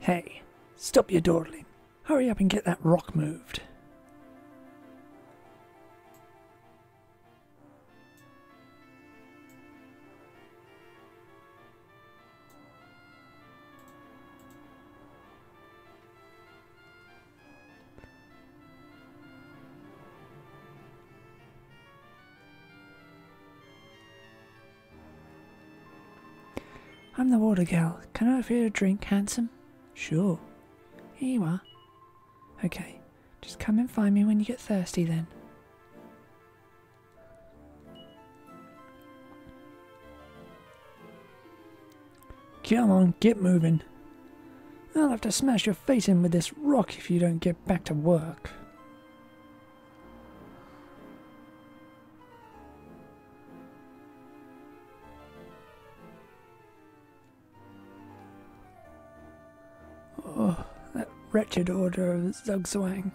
Hey, stop your dawdling. Hurry up and get that rock moved. I'm the water gal. Can I offer you a drink, handsome? Sure. Here you are. Okay, just come and find me when you get thirsty then. Come on, get moving. I'll have to smash your face in with this rock if you don't get back to work. Oh, that wretched order of Zugzwang.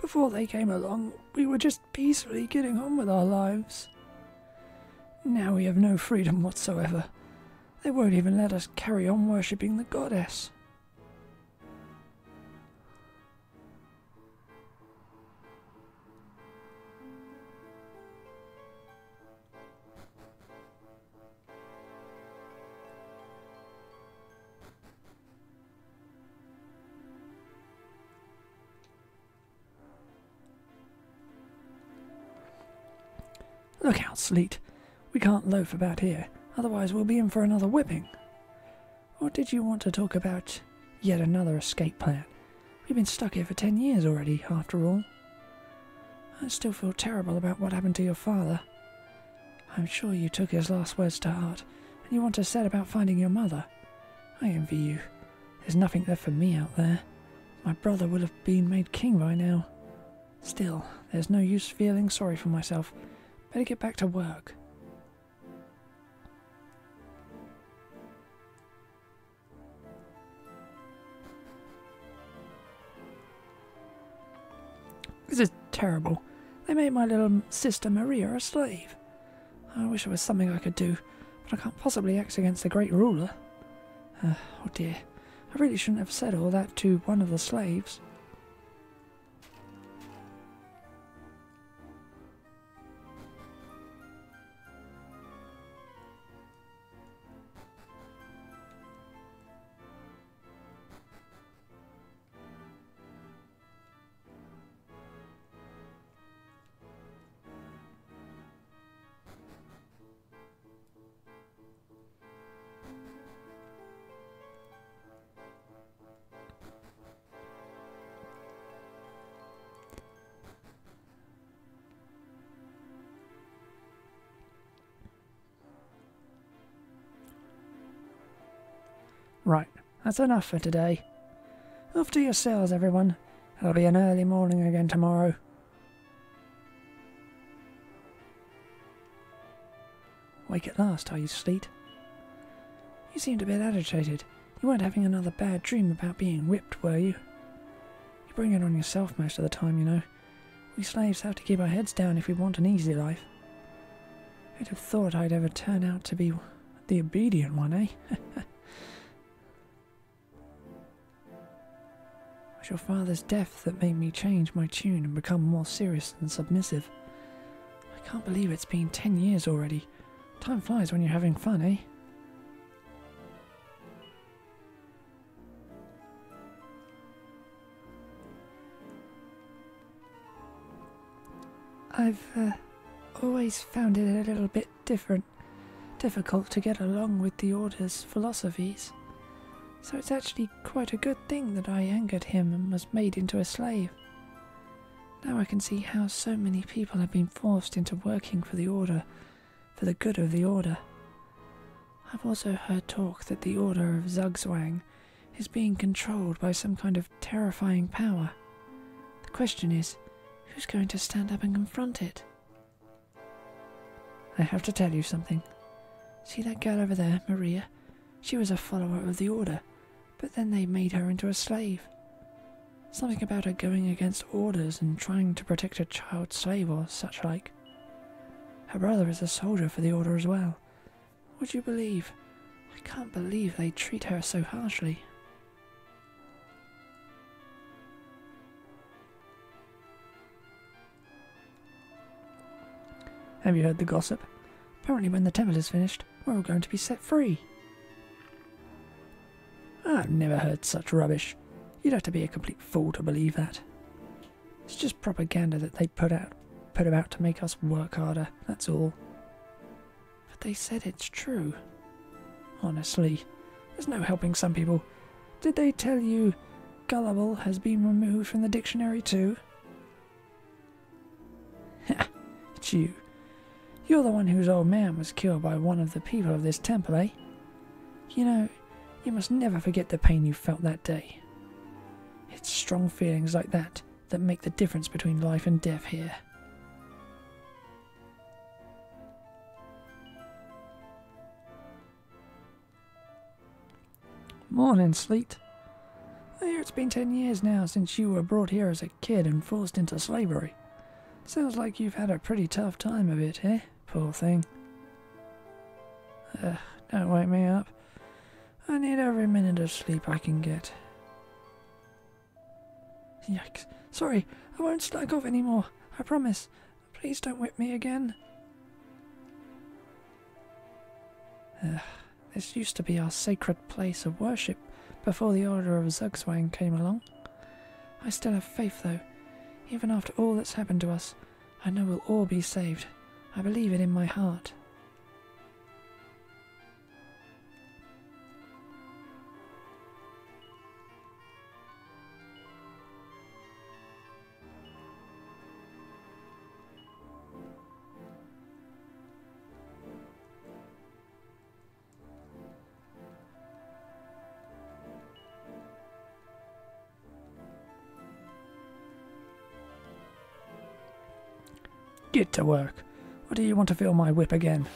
Before they came along, we were just peacefully getting on with our lives. Now we have no freedom whatsoever. They won't even let us carry on worshipping the goddess. Look out, Sleet. We can't loaf about here, otherwise we'll be in for another whipping. Or did you want to talk about yet another escape plan? We've been stuck here for 10 years already, after all. I still feel terrible about what happened to your father. I'm sure you took his last words to heart, and you want to set about finding your mother. I envy you. There's nothing left for me out there. My brother would have been made king by now. Still, there's no use feeling sorry for myself. Better get back to work. This is terrible. They made my little sister Maria a slave. I wish there was something I could do, but I can't possibly act against the great ruler. Oh dear, I really shouldn't have said all that to one of the slaves. Right, that's enough for today. Off to your cells, everyone. It'll be an early morning again tomorrow. Wake at last, are you, Sleet? You seemed a bit agitated. You weren't having another bad dream about being whipped, were you? You bring it on yourself most of the time, you know. We slaves have to keep our heads down if we want an easy life. Who'd have thought I'd ever turn out to be the obedient one, eh? It was your father's death that made me change my tune and become more serious and submissive. I can't believe it's been 10 years already. Time flies when you're having fun, eh? I've always found it a little bit difficult to get along with the Order's philosophies. So it's actually quite a good thing that I angered him and was made into a slave. Now I can see how so many people have been forced into working for the Order, for the good of the Order. I've also heard talk that the Order of Zugzwang is being controlled by some kind of terrifying power. The question is, who's going to stand up and confront it? I have to tell you something. See that girl over there, Maria? She was a follower of the Order, but then they made her into a slave. Something about her going against orders and trying to protect a child slave or such like. Her brother is a soldier for the Order as well. Would you believe? I can't believe they treat her so harshly. Have you heard the gossip? Apparently when the temple is finished, we're all going to be set free. I've never heard such rubbish. You'd have to be a complete fool to believe that. It's just propaganda that they put about to make us work harder, that's all. But they said it's true. Honestly, there's no helping some people. Did they tell you gullible has been removed from the dictionary too? Ha! It's you. You're the one whose old man was killed by one of the people of this temple, eh? You know, you must never forget the pain you felt that day. It's strong feelings like that that make the difference between life and death here. Morning, Sleet. I hear it's been 10 years now since you were brought here as a kid and forced into slavery. Sounds like you've had a pretty tough time of it, eh? Poor thing. Don't wake me up. I need every minute of sleep I can get. Yikes. Sorry, I won't slack off anymore. I promise. Please don't whip me again. This used to be our sacred place of worship before the Order of Zugzwang came along. I still have faith, though. Even after all that's happened to us, I know we'll all be saved. I believe it in my heart. Get to work. Or do you want to feel my whip again?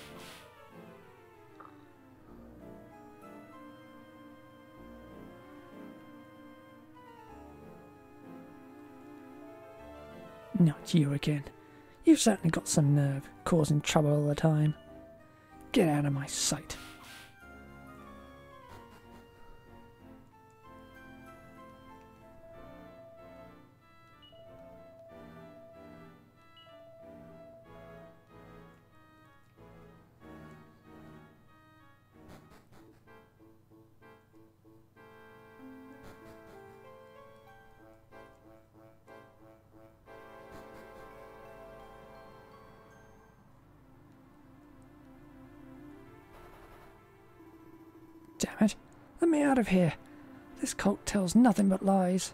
Not you again. You've certainly got some nerve, causing trouble all the time. Get out of my sight. Damn it. Let me out of here. This cult tells nothing but lies.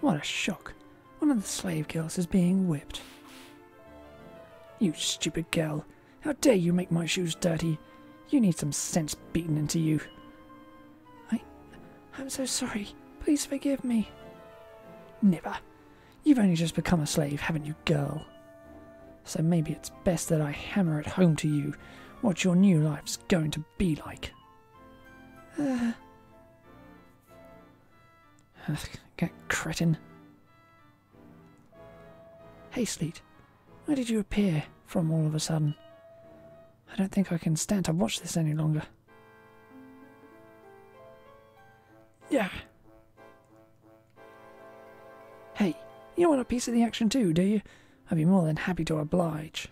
What a shock. One of the slave girls is being whipped. You stupid girl. How dare you make my shoes dirty? You need some sense beaten into you. I'm so sorry. Please forgive me. Never. You've only just become a slave, haven't you, girl? So maybe it's best that I hammer it home to you what your new life's going to be like. That cretin. Hey, Sleet. Where did you appear from all of a sudden? I don't think I can stand to watch this any longer. Yeah. Hey, you want a piece of the action too, do you? I'd be more than happy to oblige.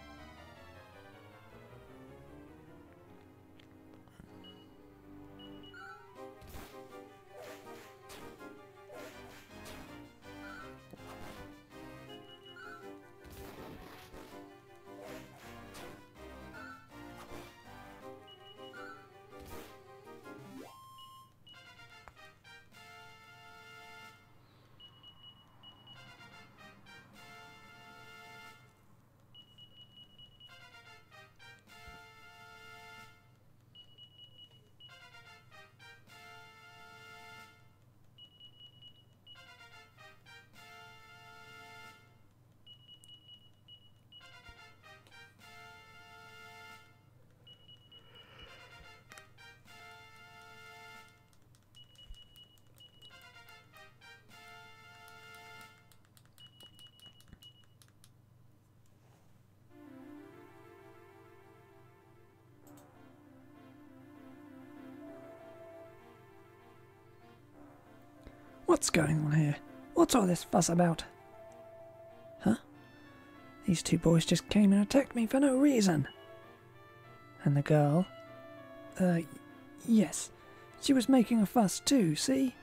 What's going on here? What's all this fuss about? Huh? These two boys just came and attacked me for no reason. And the girl? Yes. She was making a fuss too, see?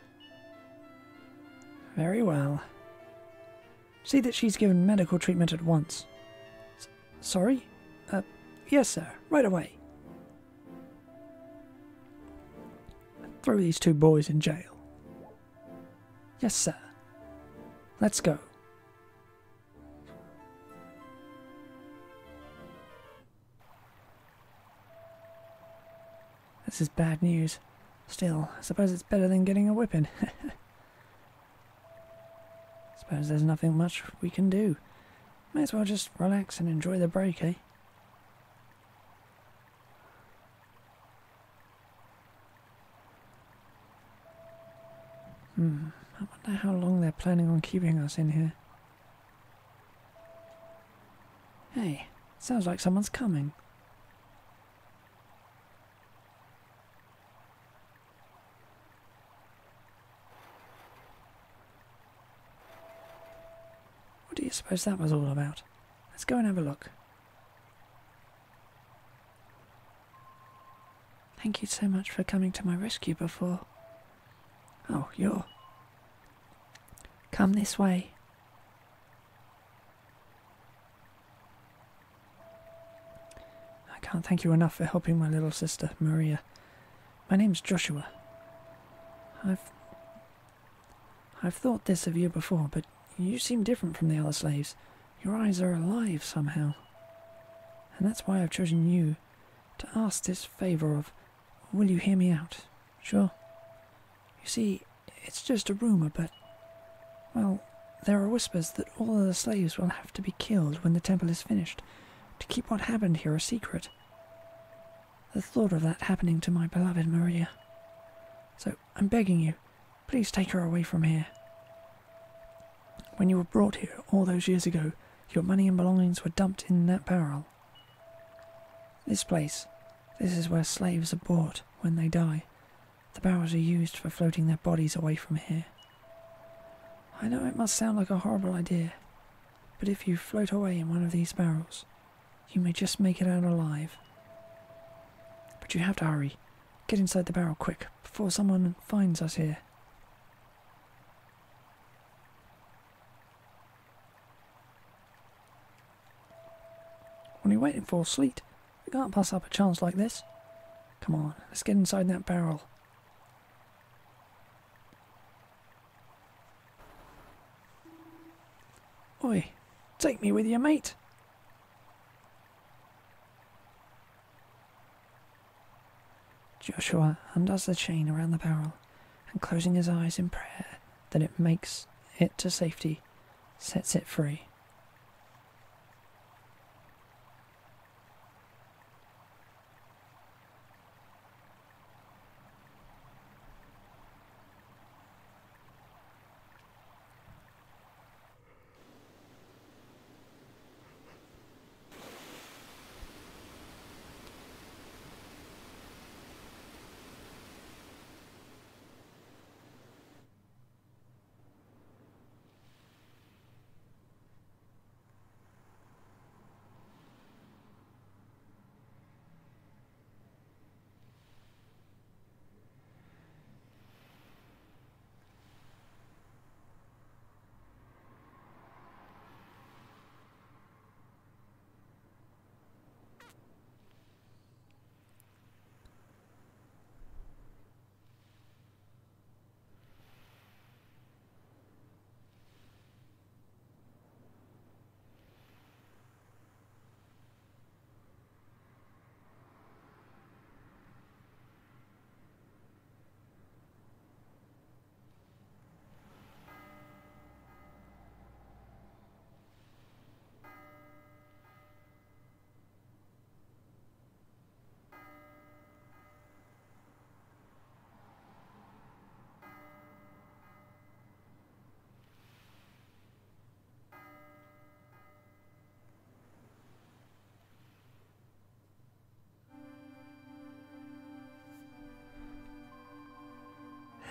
Very well. See that she's given medical treatment at once. Sorry? Yes, sir. Right away. Throw these two boys in jail. Yes, sir. Let's go. This is bad news. Still, I suppose it's better than getting a whipping. Suppose there's nothing much we can do. May as well just relax and enjoy the break, eh? I wonder how long they're planning on keeping us in here. Hey, sounds like someone's coming. What do you suppose that was all about? Let's go and have a look. Thank you so much for coming to my rescue before. Oh, you're... Come this way. I can't thank you enough for helping my little sister, Maria. My name's Joshua. I've thought this of you before, but you seem different from the other slaves. Your eyes are alive somehow. And that's why I've chosen you to ask this favour of, will you hear me out? Sure. You see, it's just a rumour, but, well, there are whispers that all of the slaves will have to be killed when the temple is finished, to keep what happened here a secret. The thought of that happening to my beloved Maria. So, I'm begging you, please take her away from here. When you were brought here all those years ago, your money and belongings were dumped in that barrel. This place, this is where slaves are brought when they die. The barrels are used for floating their bodies away from here. I know it must sound like a horrible idea, but if you float away in one of these barrels, you may just make it out alive. But you have to hurry. Get inside the barrel quick, before someone finds us here. What are you waiting for, Sleet? We can't pass up a chance like this. Come on, let's get inside that barrel. Oi, take me with you, mate. Joshua undoes the chain around the barrel and, closing his eyes in prayer that it makes it to safety, sets it free.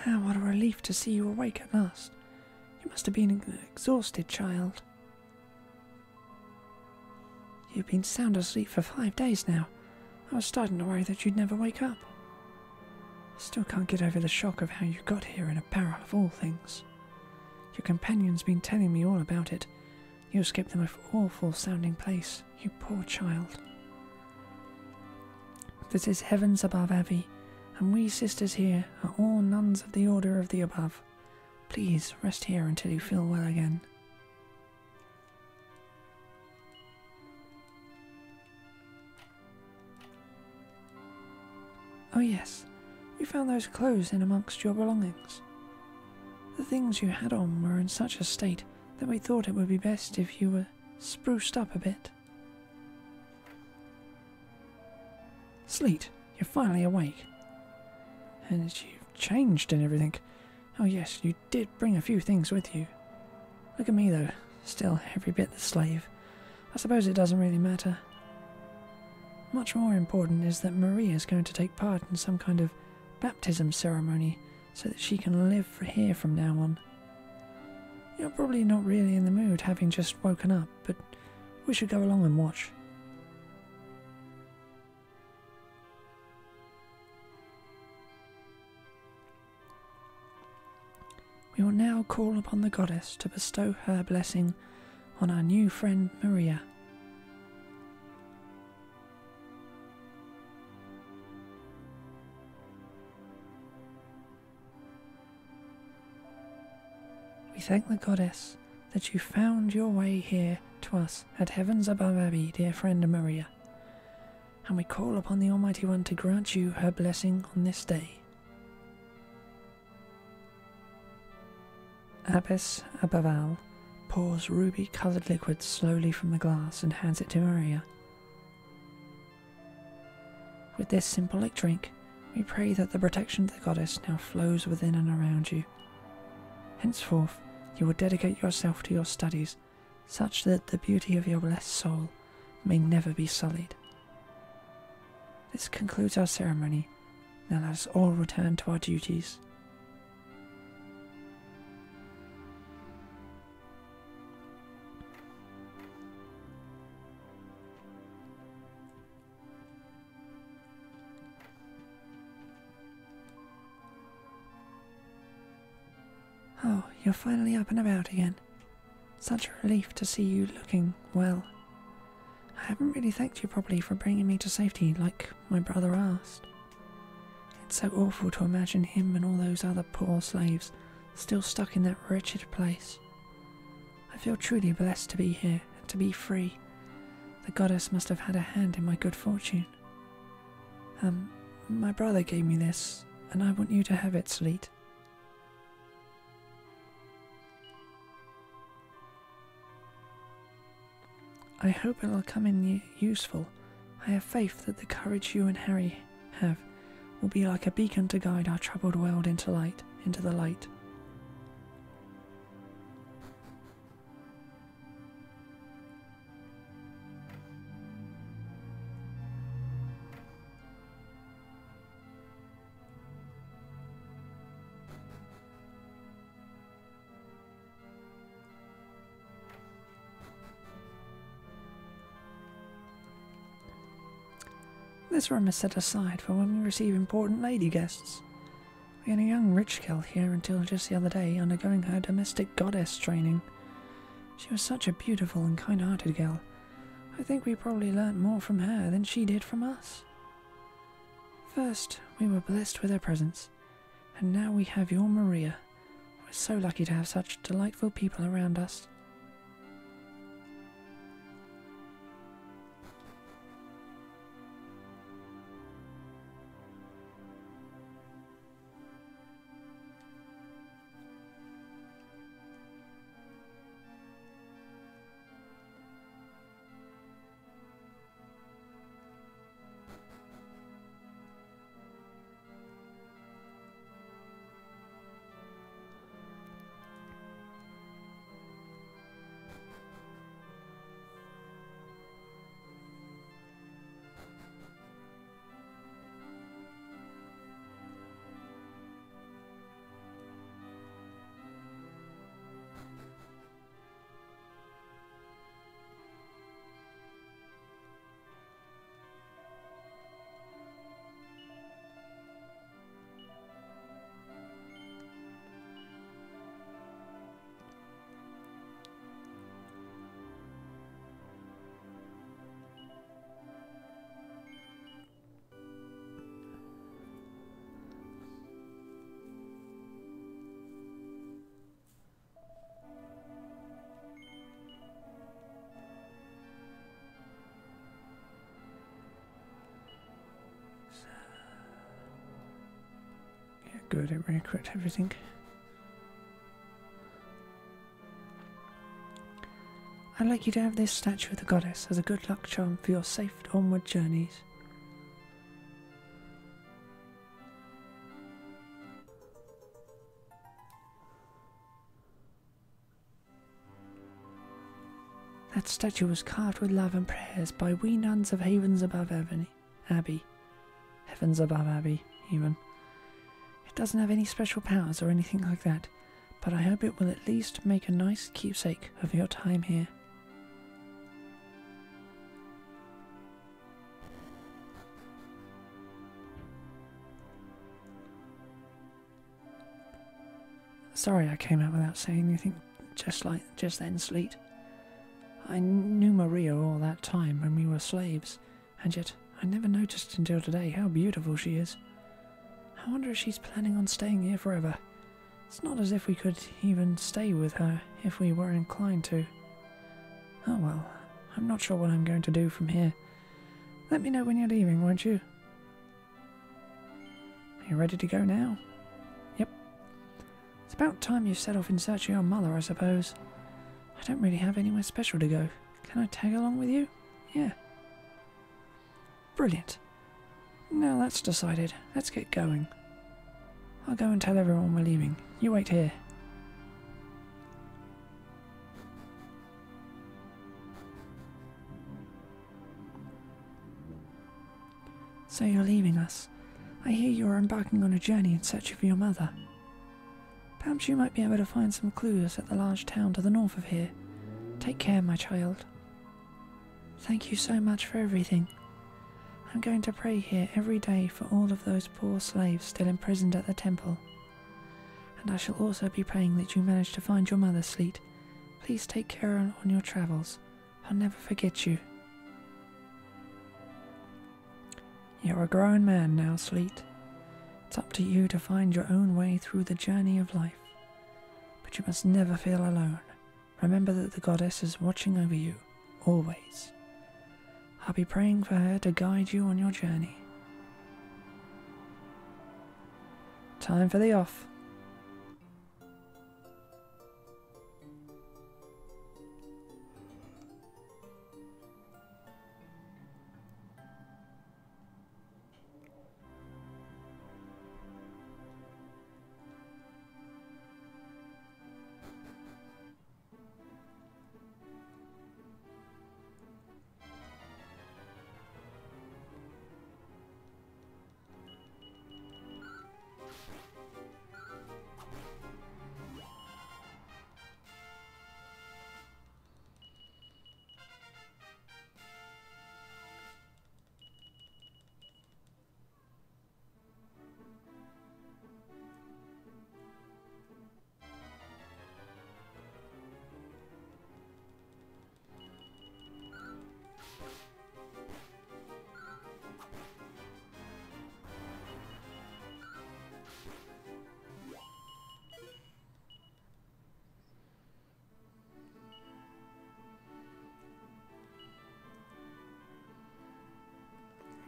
Ah, what a relief to see you awake at last. You must have been exhausted, child. You've been sound asleep for 5 days now. I was starting to worry that you'd never wake up. Still can't get over the shock of how you got here in a barrel of all things. Your companion's been telling me all about it. You escaped the most awful sounding place, you poor child. This is Heavens Above Abbey, and we sisters here are all nuns of the Order of the Above. Please rest here until you feel well again. Oh yes, we found those clothes in amongst your belongings. The things you had on were in such a state that we thought it would be best if you were spruced up a bit. Sleet, you're finally awake. And you've changed and everything. Oh yes, you did bring a few things with you. Look at me though, still every bit the slave. I suppose it doesn't really matter. Much more important is that Maria is going to take part in some kind of baptism ceremony so that she can live here from now on. You're probably not really in the mood having just woken up, but we should go along and watch. We will now call upon the goddess to bestow her blessing on our new friend Maria. We thank the goddess that you found your way here to us at Heavens Above Abbey, dear friend Maria, and we call upon the Almighty One to grant you her blessing on this day. Abbess Abaval pours ruby-coloured liquid slowly from the glass and hands it to Maria. With this symbolic drink, we pray that the protection of the goddess now flows within and around you. Henceforth, you will dedicate yourself to your studies, such that the beauty of your blessed soul may never be sullied. This concludes our ceremony. Now let us all return to our duties. Oh, you're finally up and about again. Such a relief to see you looking well. I haven't really thanked you properly for bringing me to safety like my brother asked. It's so awful to imagine him and all those other poor slaves still stuck in that wretched place. I feel truly blessed to be here and to be free. The goddess must have had a hand in my good fortune. My brother gave me this, and I want you to have it, Sleet. I hope it'll come in useful. I have faith that the courage you and Harry have will be like a beacon to guide our troubled world into the light. This room is set aside for when we receive important lady guests. We had a young rich girl here until just the other day, undergoing her domestic goddess training. She was such a beautiful and kind-hearted girl. I think we probably learnt more from her than she did from us. First, we were blessed with her presence, and now we have your Maria. We're so lucky to have such delightful people around us. Yeah, good, it recorrect everything. I'd like you to have this statue of the goddess as a good luck charm for your safe onward journeys. That statue was carved with love and prayers by we nuns of Havens Above Abbey. Heavens Above Abbey, even. It doesn't have any special powers or anything like that, but I hope it will at least make a nice keepsake of your time here. Sorry I came out without saying anything just then, Sleet. I knew Maria all that time when we were slaves, and yet I never noticed until today how beautiful she is. I wonder if she's planning on staying here forever. It's not as if we could even stay with her if we were inclined to. Oh well, I'm not sure what I'm going to do from here. Let me know when you're leaving, won't you? Are you ready to go now? Yep. It's about time you set off in search of your mother, I suppose. I don't really have anywhere special to go. Can I tag along with you? Yeah. Brilliant. Now that's decided. Let's get going. I'll go and tell everyone we're leaving. You wait here. So you're leaving us. I hear you're embarking on a journey in search of your mother. Perhaps you might be able to find some clues at the large town to the north of here. Take care, my child. Thank you so much for everything. I'm going to pray here every day for all of those poor slaves still imprisoned at the temple. And I shall also be praying that you manage to find your mother, Sleet. Please take care on your travels. I'll never forget you. You're a grown man now, Sleet. It's up to you to find your own way through the journey of life. But you must never feel alone. Remember that the goddess is watching over you, always. I'll be praying for her to guide you on your journey. Time for the off.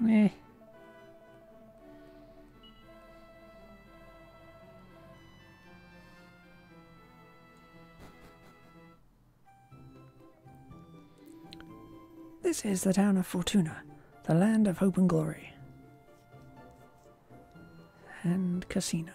Eh. This is the town of Fortuna, the land of hope and glory. And casinos.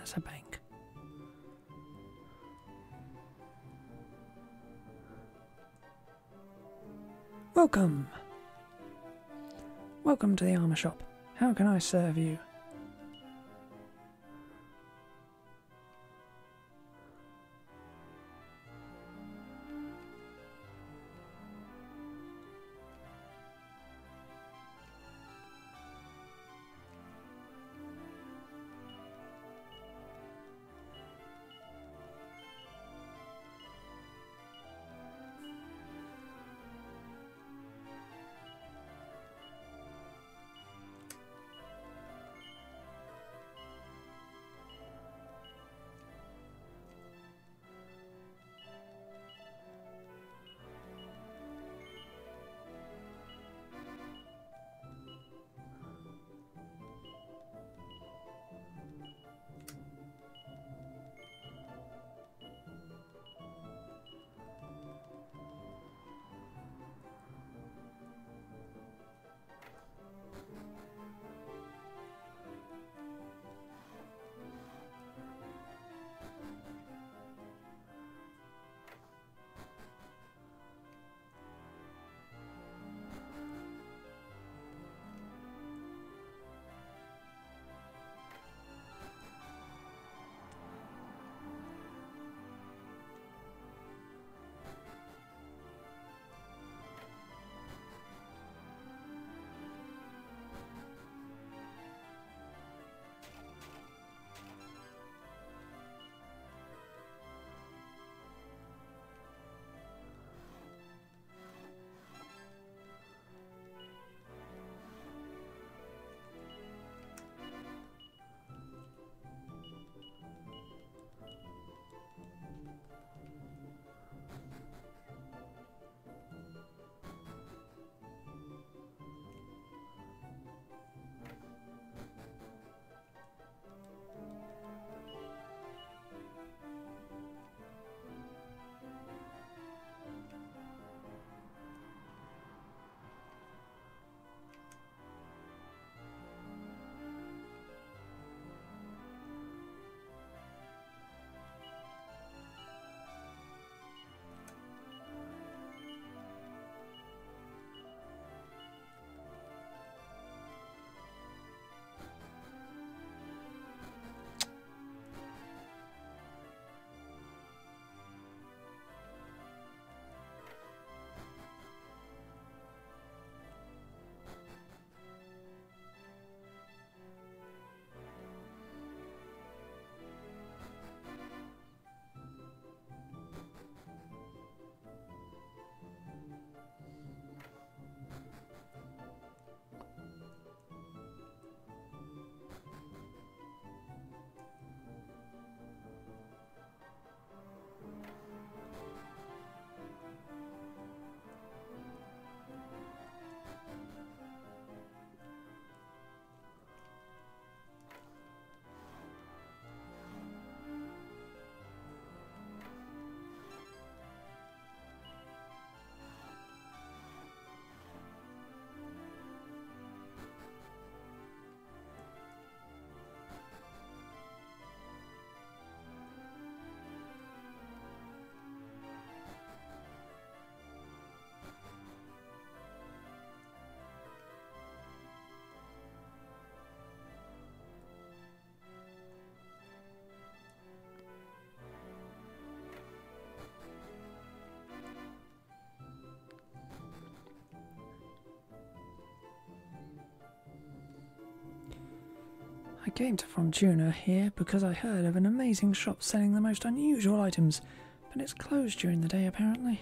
That's a bank. Welcome! Welcome to the armour shop. How can I serve you? I came to Fortuna here because I heard of an amazing shop selling the most unusual items, but it's closed during the day apparently.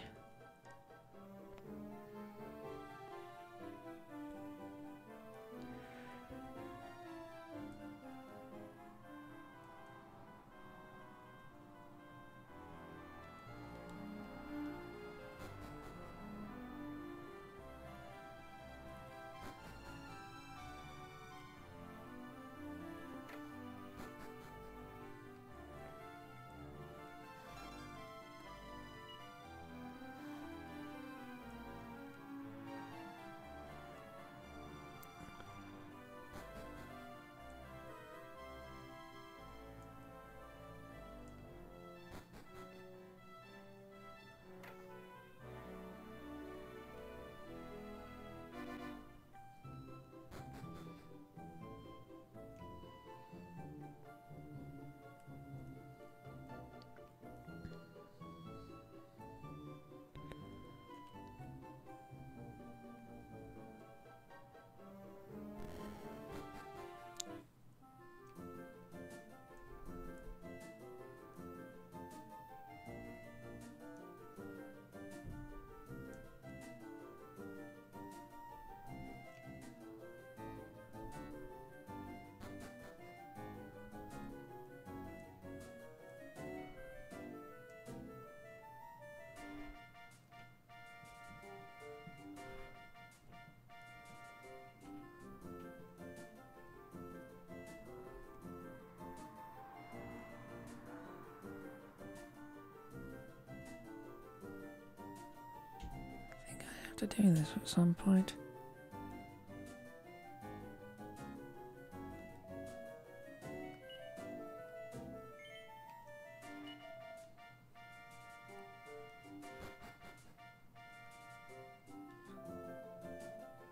have to do this at some point.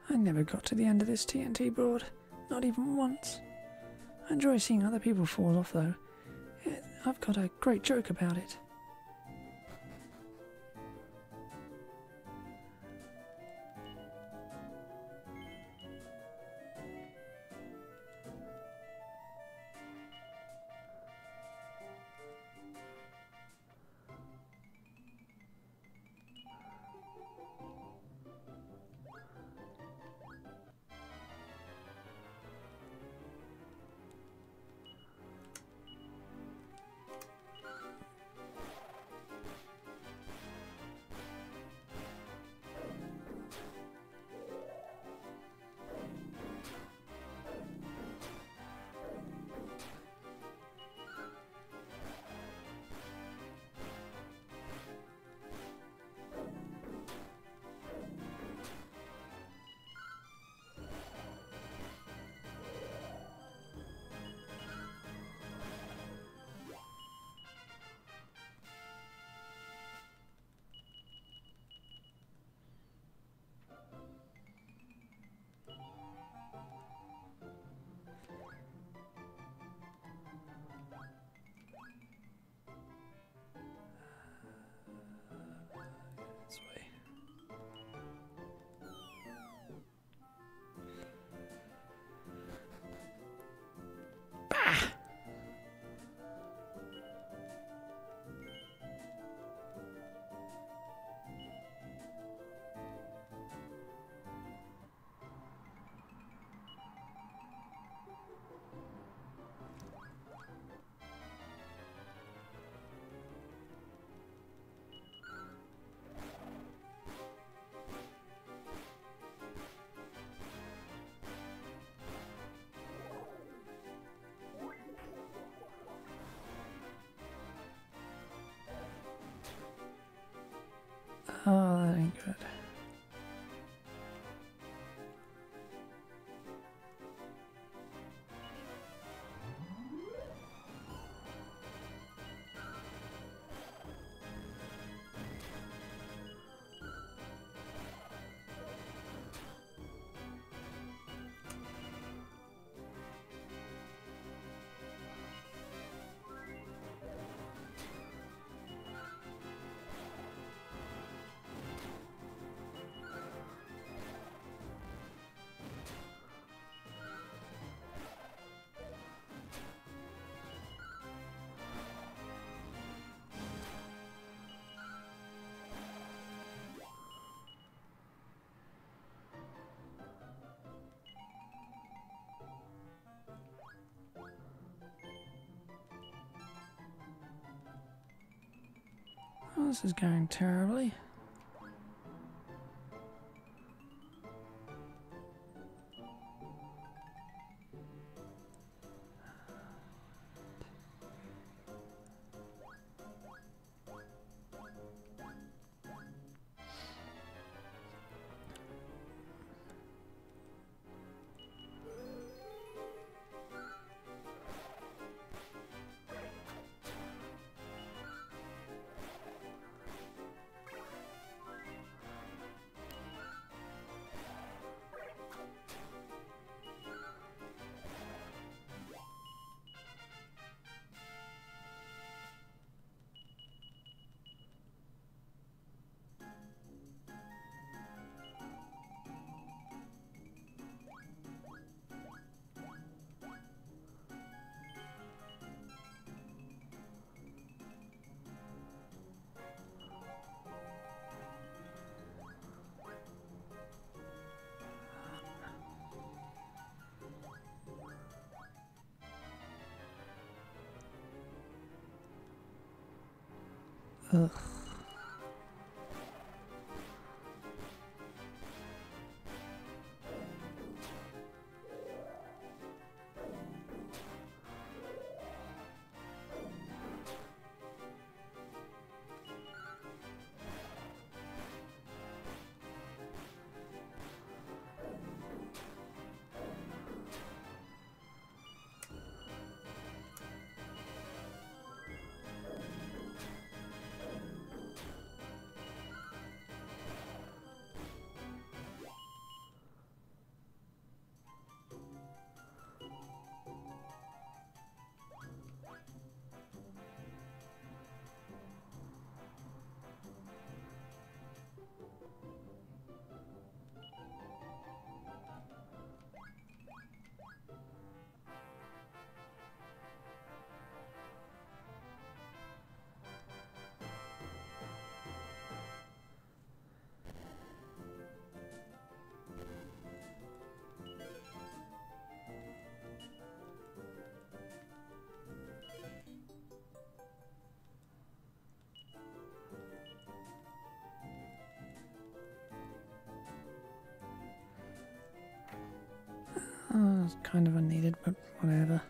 I never got to the end of this TNT board, not even once. I enjoy seeing other people fall off though. I've got a great joke about it. Oh, that ain't good. Oh, this is going terribly. Ugh. was kind of unneeded, but whatever.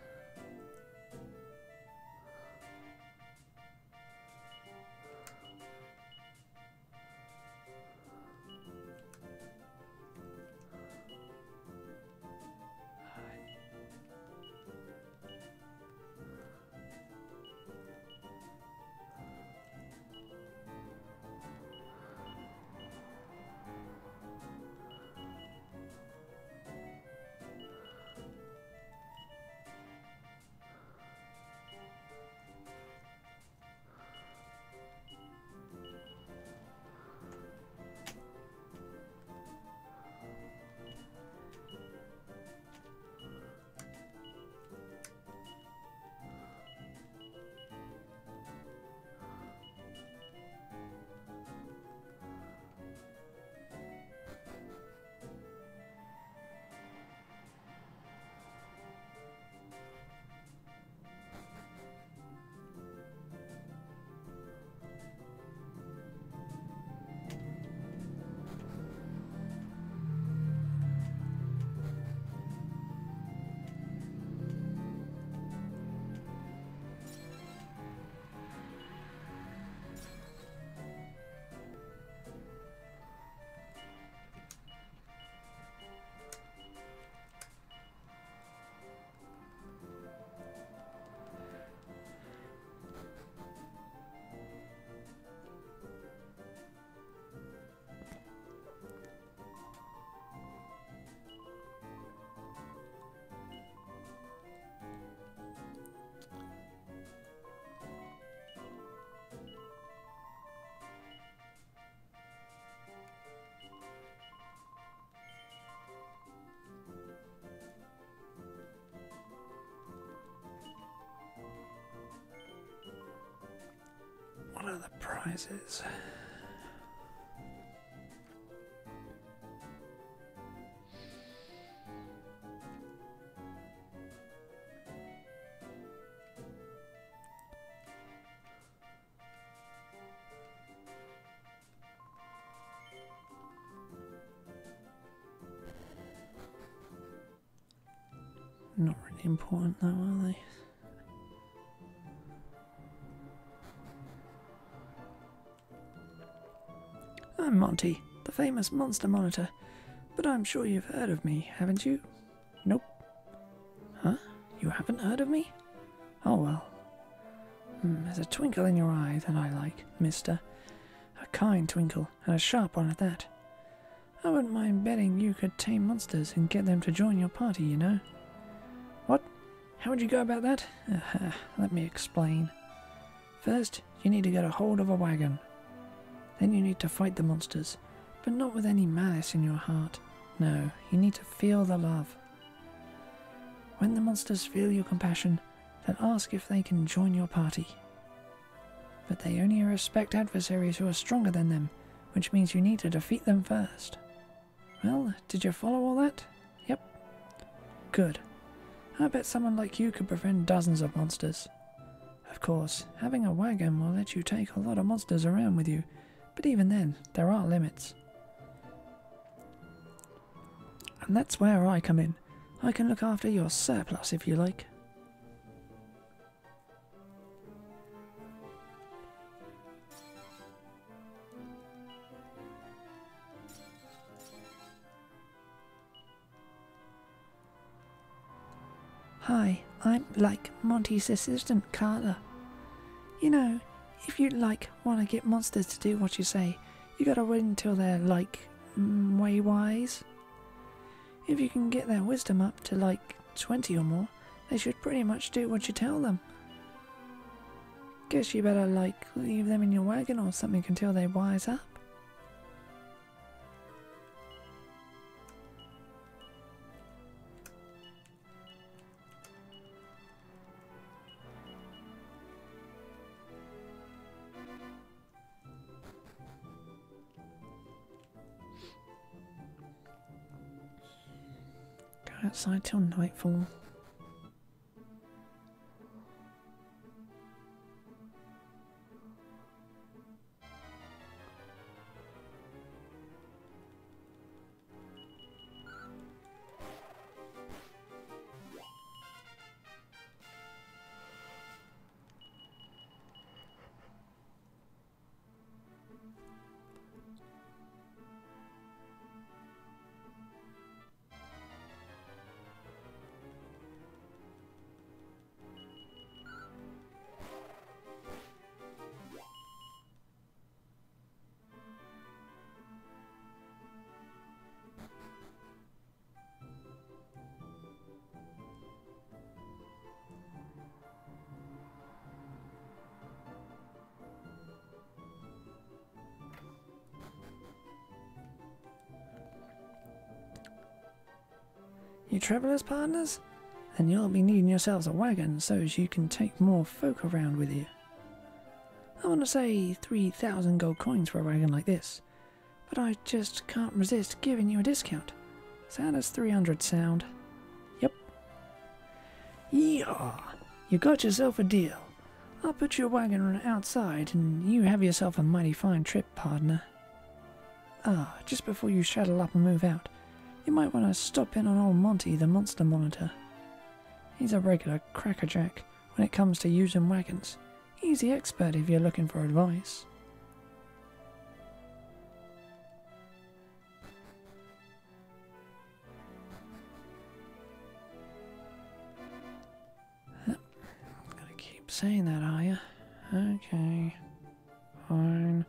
What are the prizes? Not really important though, are they? I'm Monty, the famous monster monitor, but I'm sure you've heard of me, haven't you? Nope. Huh? You haven't heard of me? Oh well. There's a twinkle in your eye that I like, mister. A kind twinkle, and a sharp one at that. I wouldn't mind betting you could tame monsters and get them to join your party, you know. What? How would you go about that? Let me explain. First, you need to get a hold of a wagon. Then you need to fight the monsters, but not with any malice in your heart. No, you need to feel the love. When the monsters feel your compassion, they'll ask if they can join your party. But they only respect adversaries who are stronger than them, which means you need to defeat them first. Well, did you follow all that? Yep. Good. I bet someone like you could befriend dozens of monsters. Of course, having a wagon will let you take a lot of monsters around with you, but even then, there are limits. And that's where I come in. I can look after your surplus if you like. Hi, I'm Monty's assistant, Carla. You know, if you want to get monsters to do what you say, you gotta wait until they're way wise. If you can get their wisdom up to 20 or more, they should pretty much do what you tell them. Guess you better leave them in your wagon or something until they wise up. Outside till nightfall. travellers, partners? Then you'll be needing yourselves a wagon so as you can take more folk around with you. I want to say 3,000 gold coins for a wagon like this, but I just can't resist giving you a discount. So how does 300 sound? Yep. Yeah, you got yourself a deal. I'll put your wagon outside and you have yourself a mighty fine trip, partner. Ah, just before you shuttle up and move out, you might want to stop in on old Monty, the monster monitor. He's a regular crackerjack when it comes to using wagons. He's the expert if you're looking for advice. Gotta keep saying that, are you? Okay. Fine.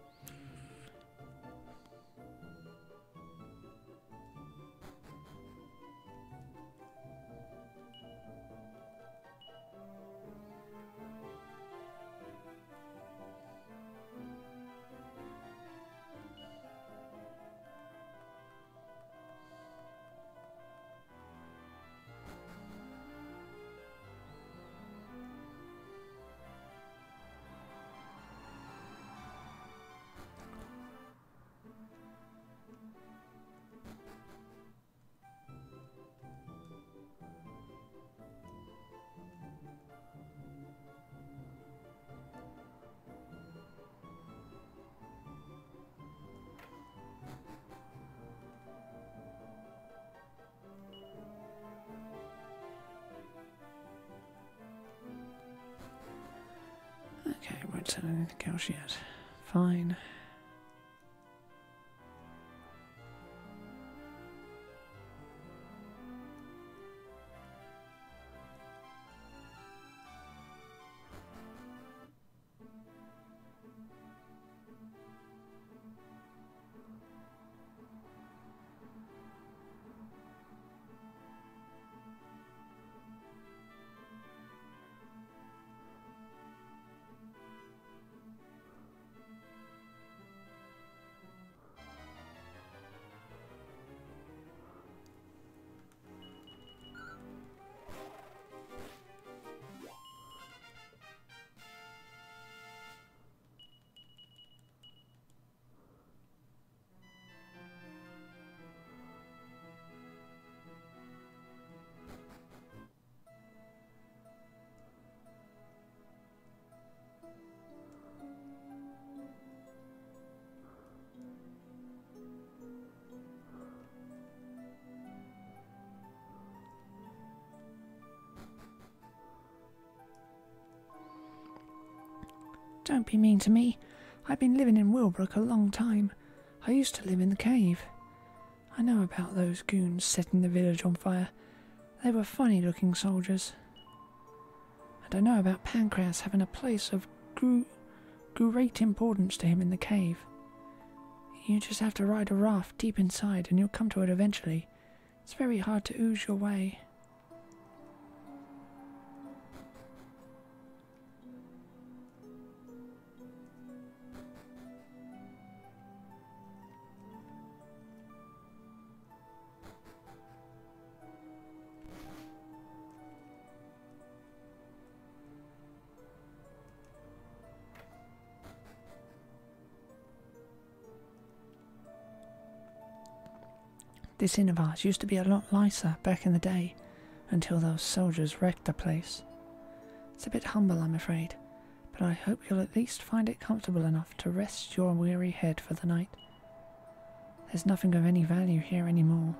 Okay, won't send anything else yet. Fine. Don't be mean to me. I've been living in Willbrook a long time. I used to live in the cave. I know about those goons setting the village on fire. They were funny-looking soldiers. And I know about Pancras having a place of great importance to him in the cave. You just have to ride a raft deep inside and you'll come to it eventually. It's very hard to ooze your way. This inn of ours used to be a lot nicer back in the day, until those soldiers wrecked the place. It's a bit humble, I'm afraid, but I hope you'll at least find it comfortable enough to rest your weary head for the night. There's nothing of any value here anymore,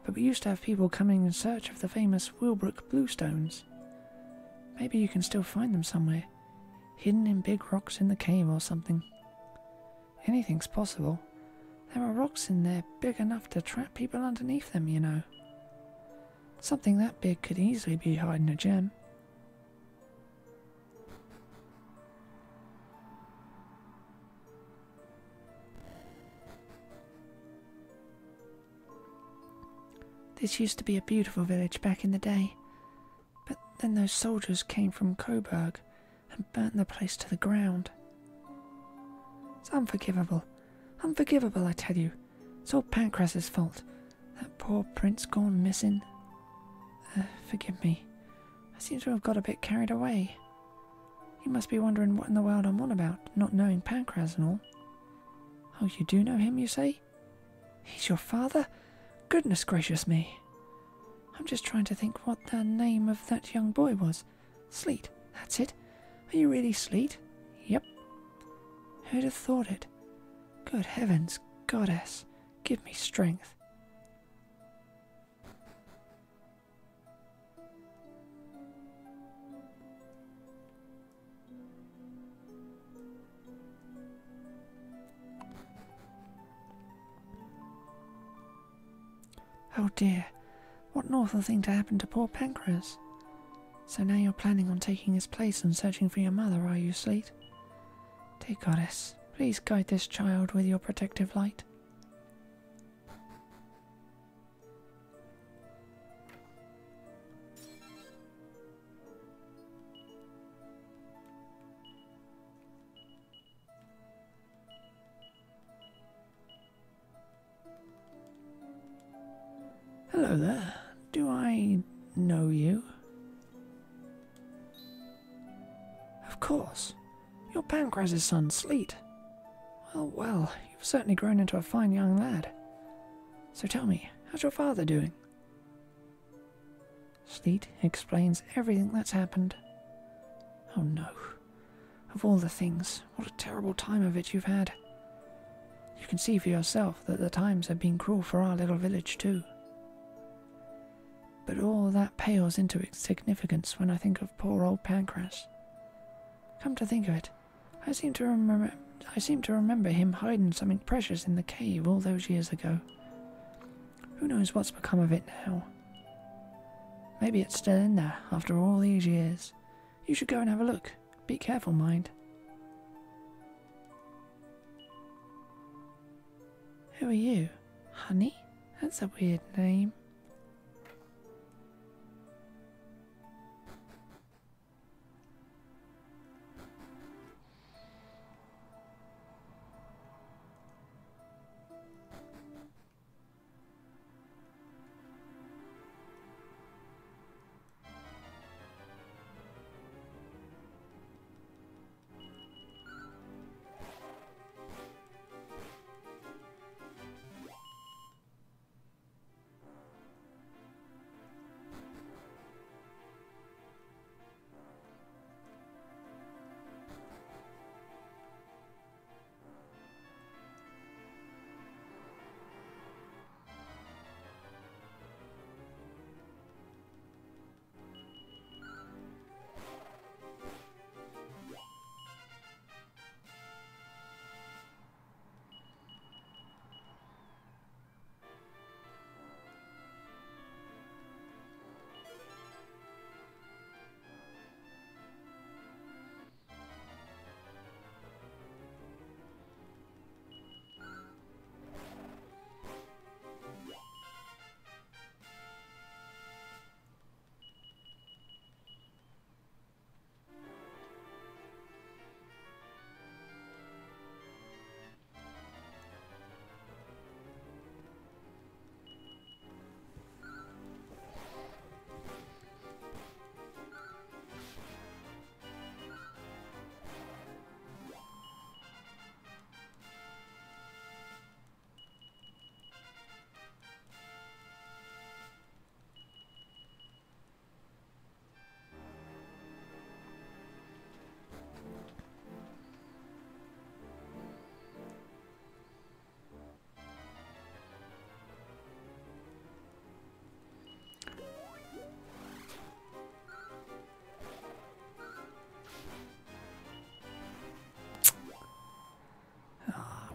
but we used to have people coming in search of the famous Willbrook bluestones. Maybe you can still find them somewhere, hidden in big rocks in the cave or something. Anything's possible. There are rocks in there big enough to trap people underneath them, you know. Something that big could easily be hiding a gem. This used to be a beautiful village back in the day, but then those soldiers came from Coburg and burnt the place to the ground. It's unforgivable. Unforgivable, I tell you. It's all Pancras's fault. That poor prince gone missing. Forgive me. I seem to have got a bit carried away. You must be wondering what in the world I'm on about, not knowing Pancras and all. Oh, you do know him, you say? He's your father? Goodness gracious me. I'm just trying to think what the name of that young boy was. Sleet, that's it. Are you really Sleet? Yep. Who'd have thought it? Good heavens, goddess, give me strength. Oh dear, what an awful thing to happen to poor Pancras. So now you're planning on taking his place and searching for your mother, are you, Sleet? Dear goddess, please guide this child with your protective light. Hello there. Do I know you? Of course. You're Pancras' son, Sleet. Well, you've certainly grown into a fine young lad. So tell me, how's your father doing? Sleet explains everything that's happened. Oh no. Of all the things, what a terrible time of it you've had. You can see for yourself that the times have been cruel for our little village too. But all that pales into insignificance when I think of poor old Pancras. Come to think of it, I seem to remember him hiding something precious in the cave all those years ago. Who knows what's become of it now? Maybe it's still in there after all these years. You should go and have a look. Be careful, mind. Who are you? Honey? That's a weird name.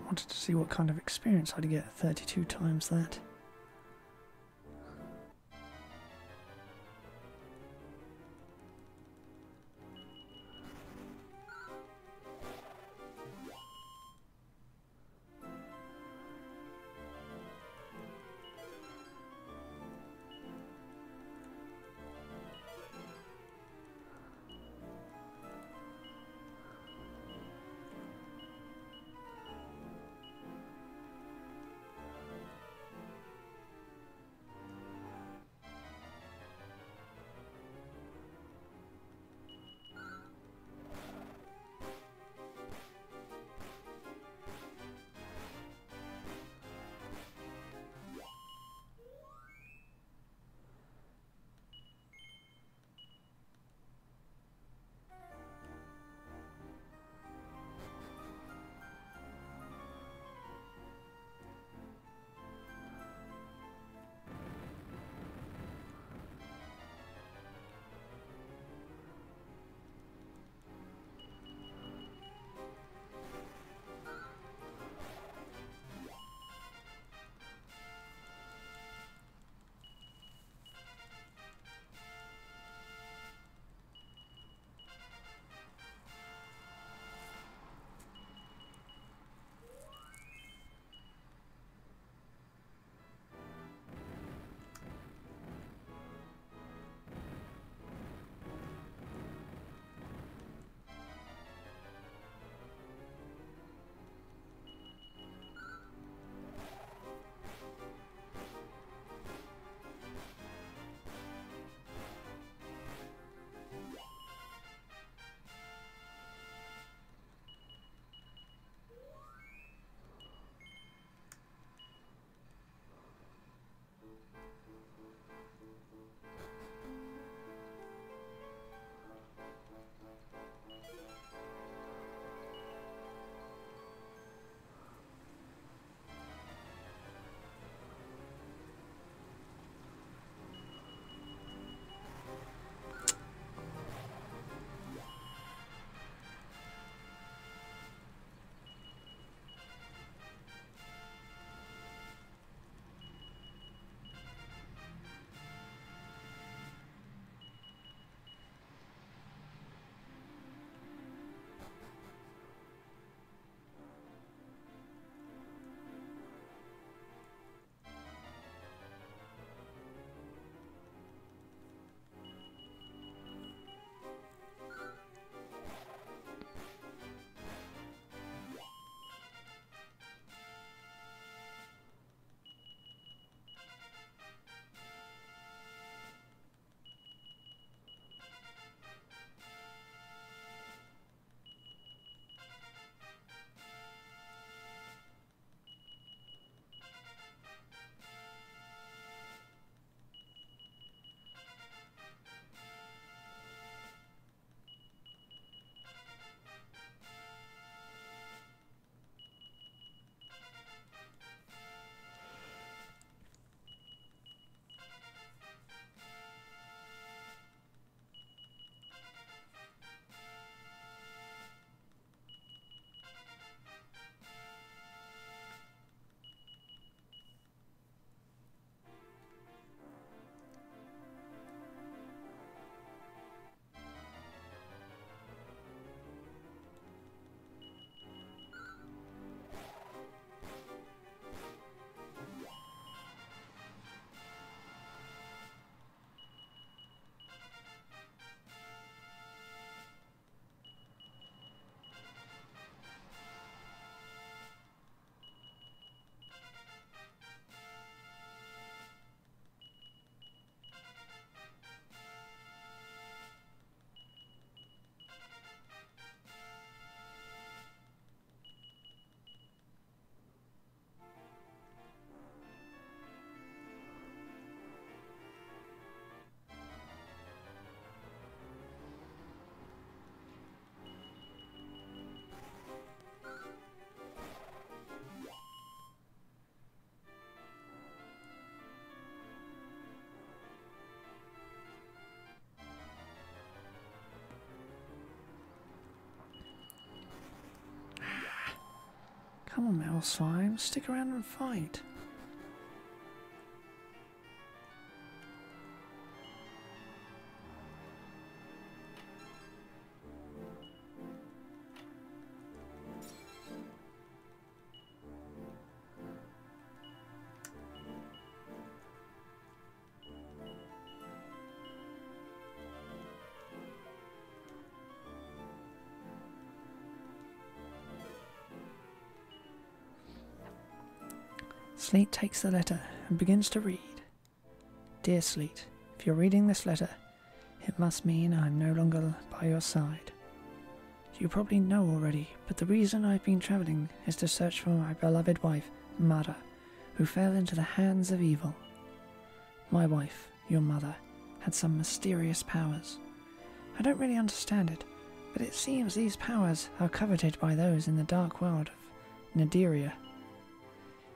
Wanted to see what kind of experience I'd get 32 times that. Come on, Metal Slime, stick around and fight. Sleet takes the letter and begins to read. Dear Sleet, if you're reading this letter, it must mean I'm no longer by your side. You probably know already, but the reason I've been travelling is to search for my beloved wife, Mother, who fell into the hands of evil. My wife, your mother, had some mysterious powers. I don't really understand it, but it seems these powers are coveted by those in the dark world of Nadiria.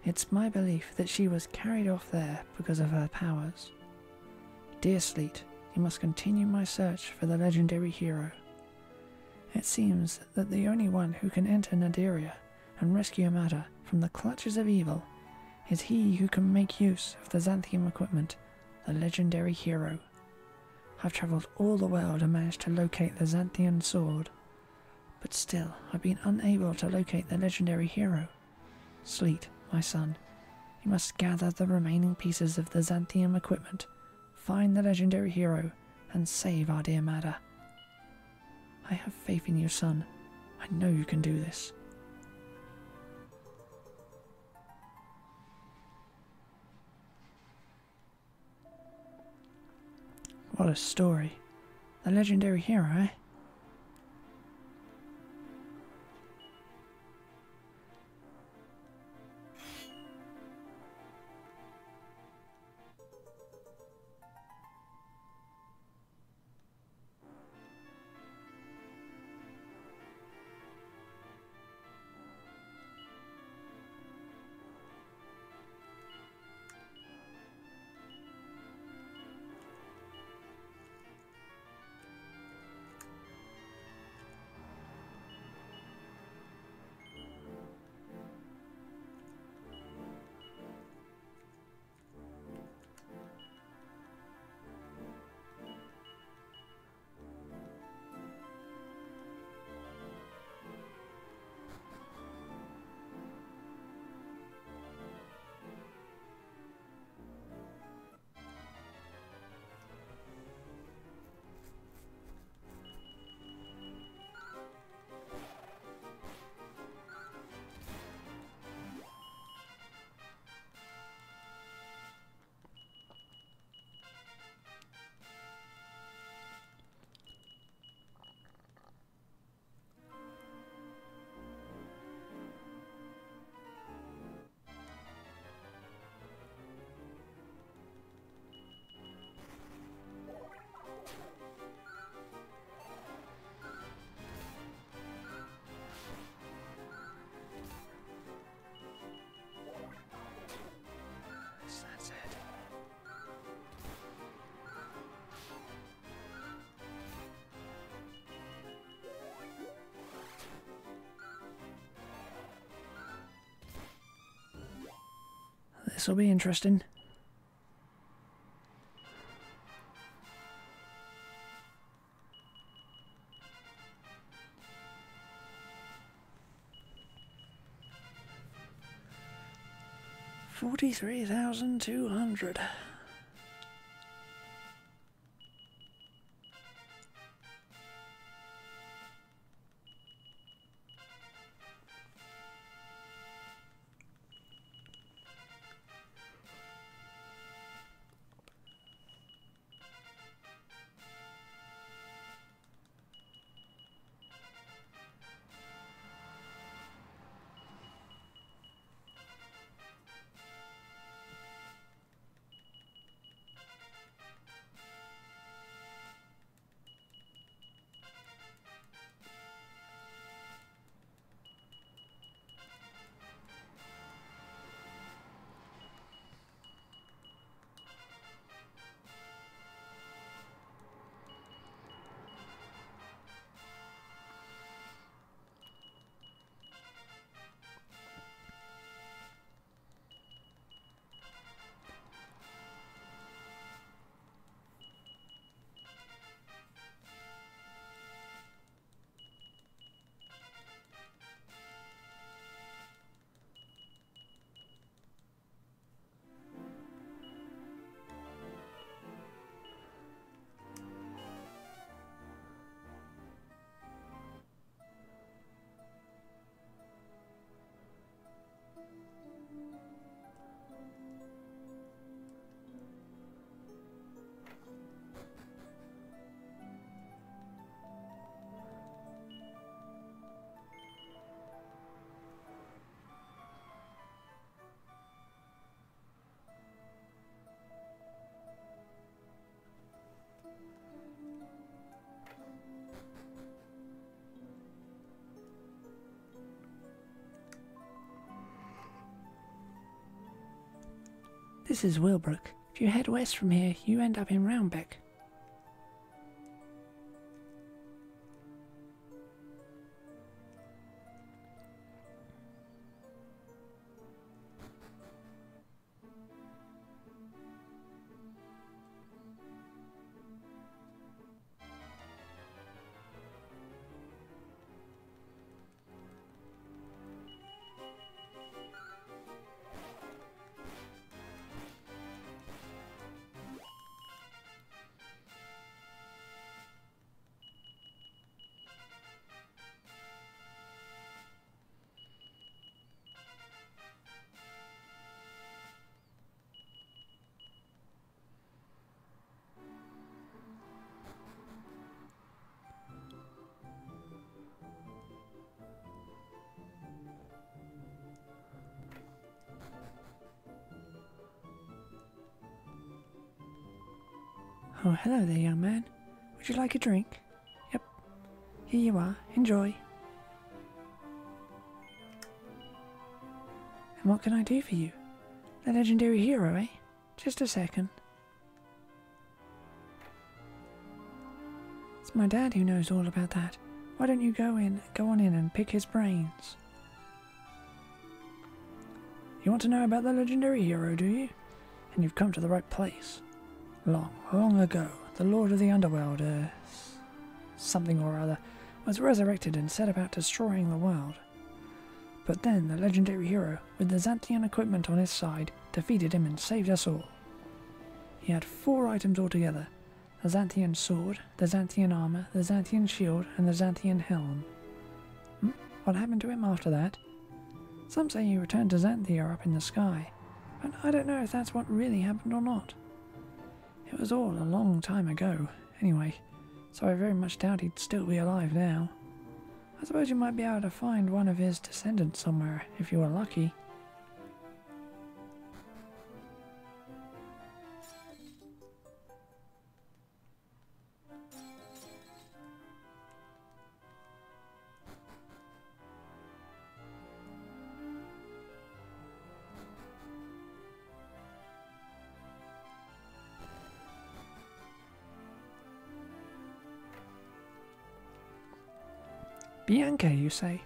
It's my belief that she was carried off there because of her powers. Dear Sleet, you must continue my search for the legendary hero. It seems that the only one who can enter Nadiria and rescue Mata from the clutches of evil is he who can make use of the Xanthium equipment, the legendary hero. I've travelled all the world and managed to locate the Xanthian sword, but still I've been unable to locate the legendary hero. Sleet, my son, you must gather the remaining pieces of the Xanthium equipment, find the legendary hero, and save our dear Mada. I have faith in you, son. I know you can do this. What a story. The legendary hero, eh? That's it. This will be interesting. $43,200. This is Willbrook. If you head west from here, you end up in Roundbeck. Oh, hello there, young man. Would you like a drink? Yep. Here you are. Enjoy. And what can I do for you? The legendary hero, eh? Just a second. It's my dad who knows all about that. Why don't you go on in and pick his brains? You want to know about the legendary hero, do you? And you've come to the right place. Long ago, the Lord of the Underworld, something or other, was resurrected and set about destroying the world. But then the legendary hero, with the Xanthian equipment on his side, defeated him and saved us all. He had 4 items altogether: the Xanthian sword, the Xanthian armor, the Xanthian shield, and the Xanthian helm. What happened to him after that? Some say he returned to Xanthia up in the sky, but I don't know if that's what really happened or not. It was all a long time ago, anyway, so I very much doubt he'd still be alive now. I suppose you might be able to find one of his descendants somewhere, if you were lucky. Bianca, you say?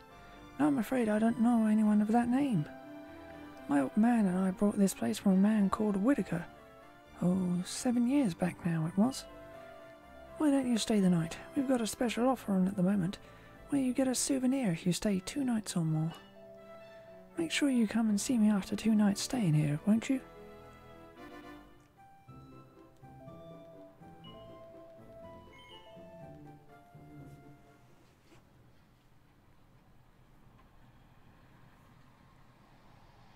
No, I'm afraid I don't know anyone of that name. My old man and I bought this place from a man called Whitaker. Oh, 7 years back now it was. Why don't you stay the night? We've got a special offer on at the moment, where you get a souvenir if you stay 2 nights or more. Make sure you come and see me after 2 nights staying here, won't you?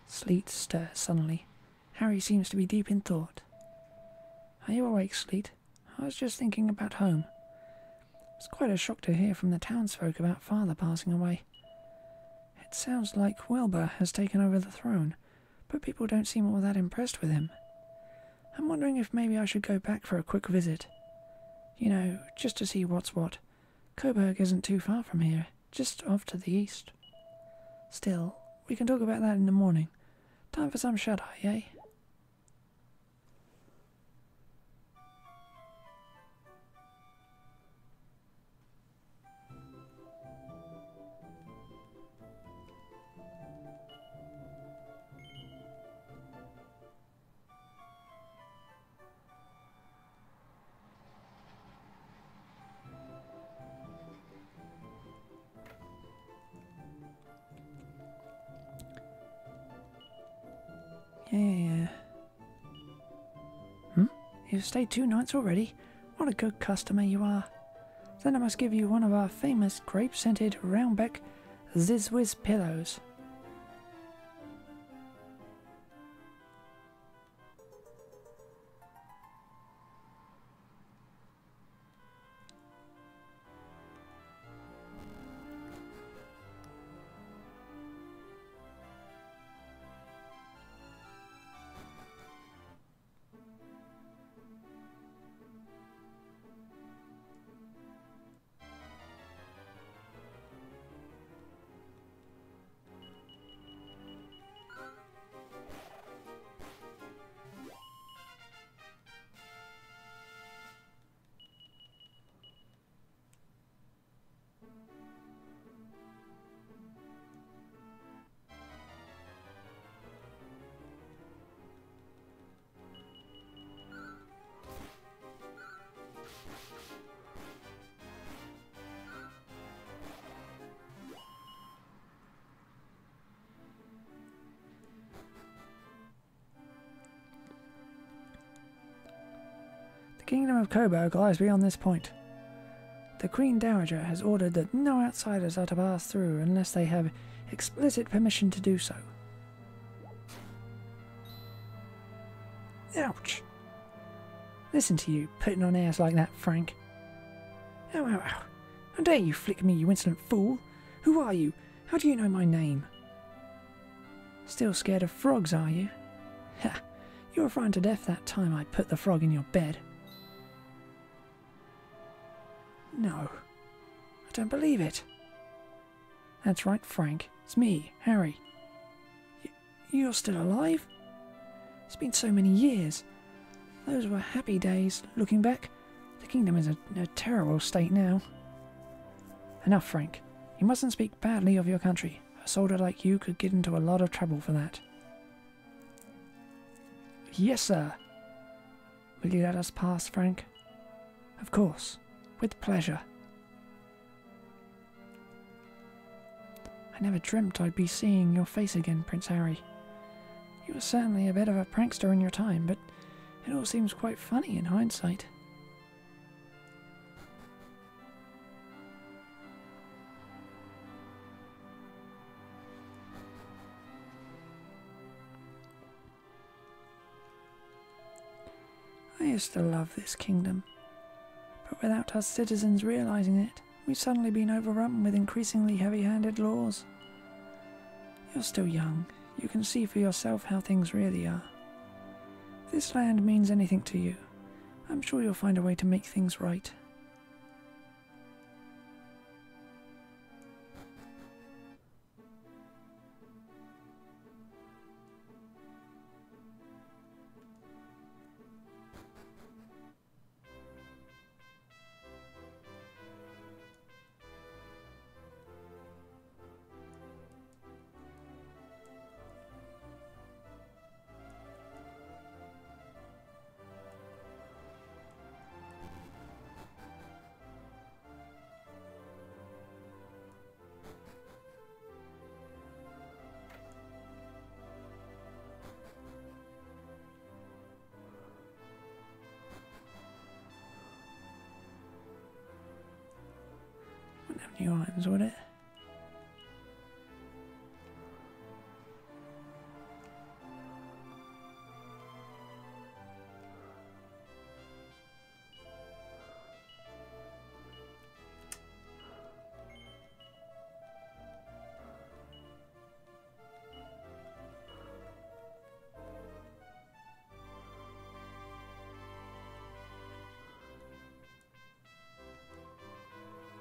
Sleet stirs suddenly. Harry seems to be deep in thought. Are you awake, Sleet? I was just thinking about home. It's quite a shock to hear from the townsfolk about Father passing away. It sounds like Wilbur has taken over the throne, but people don't seem all that impressed with him. I'm wondering if maybe I should go back for a quick visit. You know, just to see what's what. Coburg isn't too far from here, just off to the east. Still, we can talk about that in the morning. Time for some shut-eye, eh? Yeah. You've stayed 2 nights already? What a good customer you are. Then I must give you one of our famous grape-scented Roundbeck Zizwiz pillows. kingdom of Coburg lies beyond this point. The Queen Dowager has ordered that no outsiders are to pass through unless they have explicit permission to do so. Ouch! Listen to you, putting on airs like that, Frank. Ow, ow, ow. How dare you flick me, you insolent fool! Who are you? How do you know my name? Still scared of frogs, are you? Ha! You were frightened to death that time I put the frog in your bed. No. I don't believe it. That's right, Frank. It's me, Harry. You're still alive? It's been so many years. Those were happy days. Looking back, the kingdom is in a terrible state now. Enough, Frank. You mustn't speak badly of your country. A soldier like you could get into a lot of trouble for that. Yes, sir. Will you let us pass, Frank? Of course. With pleasure. I never dreamt I'd be seeing your face again, Prince Harry. You were certainly a bit of a prankster in your time, but it all seems quite funny in hindsight. I used to love this kingdom, but without us citizens realizing it, we've suddenly been overrun with increasingly heavy-handed laws. You're still young. You can see for yourself how things really are. If this land means anything to you, I'm sure you'll find a way to make things right. Wouldn't have new items, would it?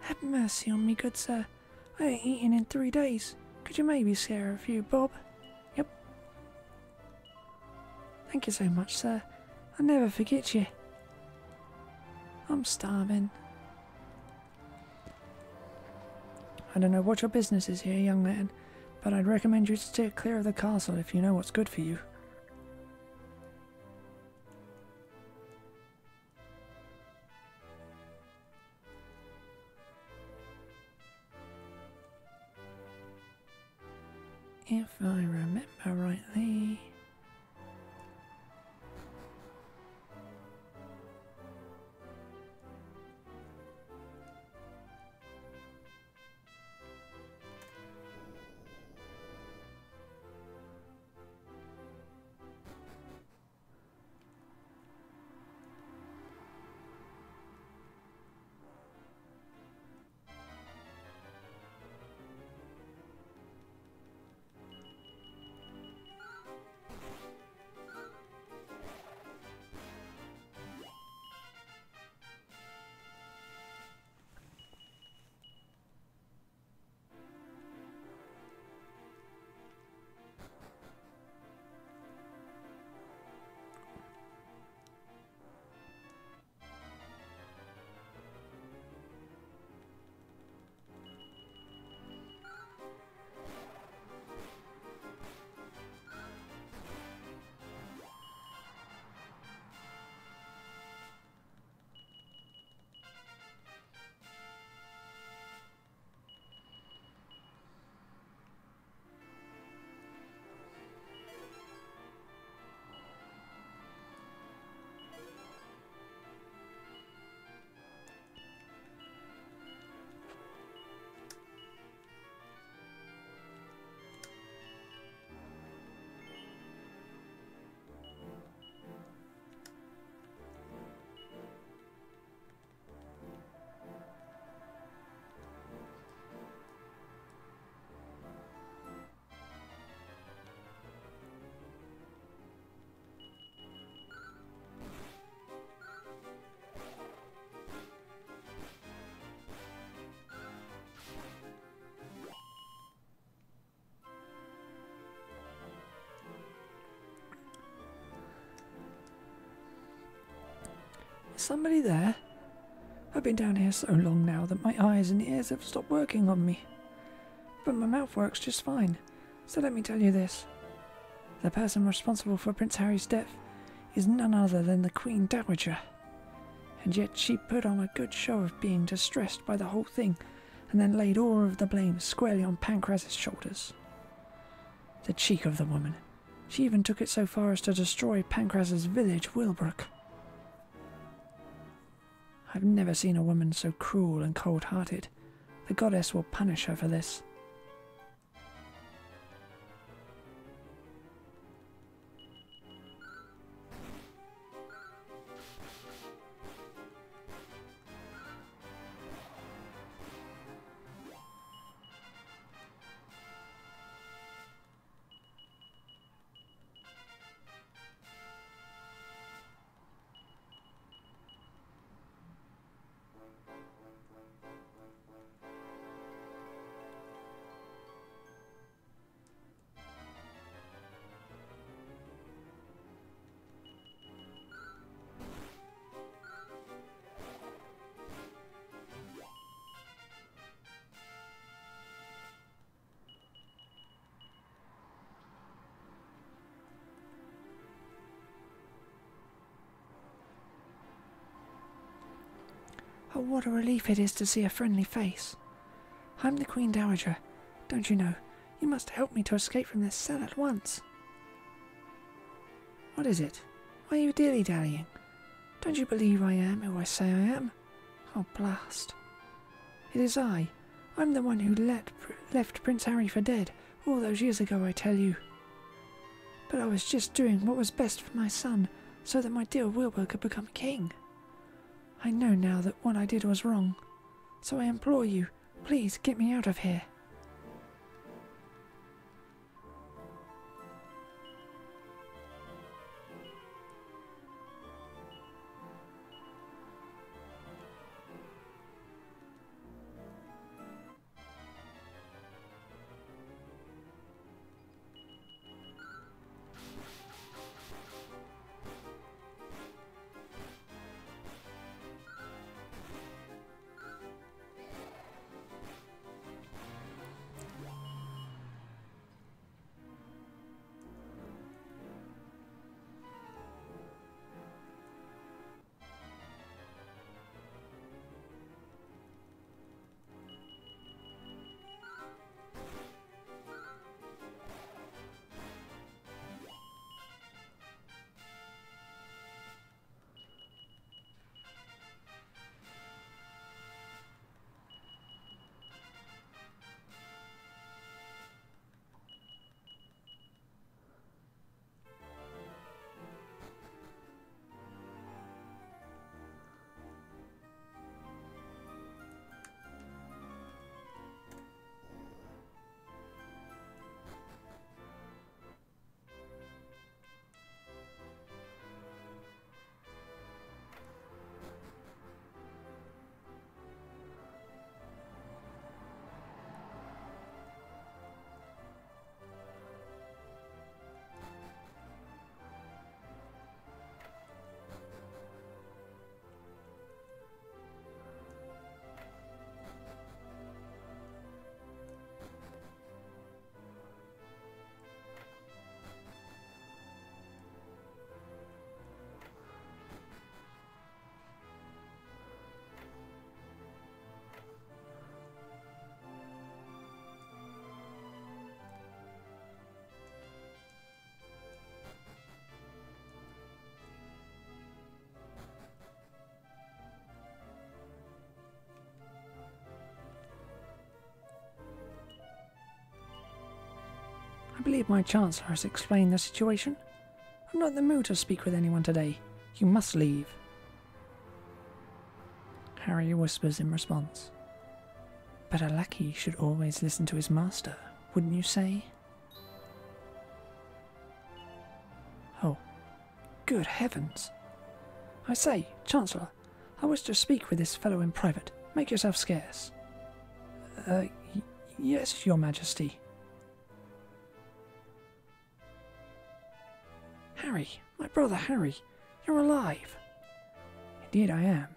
Have mercy on me, good sir. I ain't eaten in 3 days. Could you maybe scare a few, Bob? Yep. Thank you so much, sir. I'll never forget you. I'm starving. I don't know what your business is here, young man, but I'd recommend you to steer clear of the castle if you know what's good for you. If I remember rightly... somebody there? I've been down here so long now that my eyes and ears have stopped working on me. But my mouth works just fine, so let me tell you this. The person responsible for Prince Harry's death is none other than the Queen Dowager. And yet she put on a good show of being distressed by the whole thing, and then laid all of the blame squarely on Pancraz's shoulders. The cheek of the woman. She even took it so far as to destroy Pancraz's village, Wilbrook. I've never seen a woman so cruel and cold-hearted. The goddess will punish her for this. Oh, what a relief it is to see a friendly face. I'm the Queen Dowager. Don't you know? You must help me to escape from this cell at once. What is it? Why are you dilly-dallying? Don't you believe I am who I say I am? Oh, blast. It is I. I'm the one who left Prince Harry for dead all those years ago, I tell you. But I was just doing what was best for my son, so that my dear Wilbur could become king. I know now that what I did was wrong, so I implore you, please get me out of here. I believe my Chancellor has explained the situation. I'm not in the mood to speak with anyone today. You must leave. Harry whispers in response. But a lackey should always listen to his master, wouldn't you say? Oh, good heavens. I say, Chancellor, I wish to speak with this fellow in private. Make yourself scarce. Yes, Your Majesty. Harry, my brother Harry, you're alive. Indeed I am.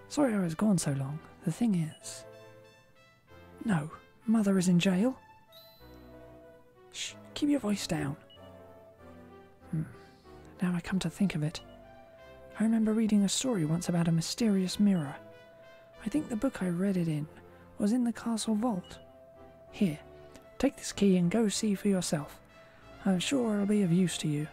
Sorry I was gone so long. The thing is... No, Mother is in jail? Shh, keep your voice down. Now I come to think of it. I remember reading a story once about a mysterious mirror. I think the book I read it in was in the castle vault. Here, take this key and go see for yourself. I'm sure it'll be of use to you.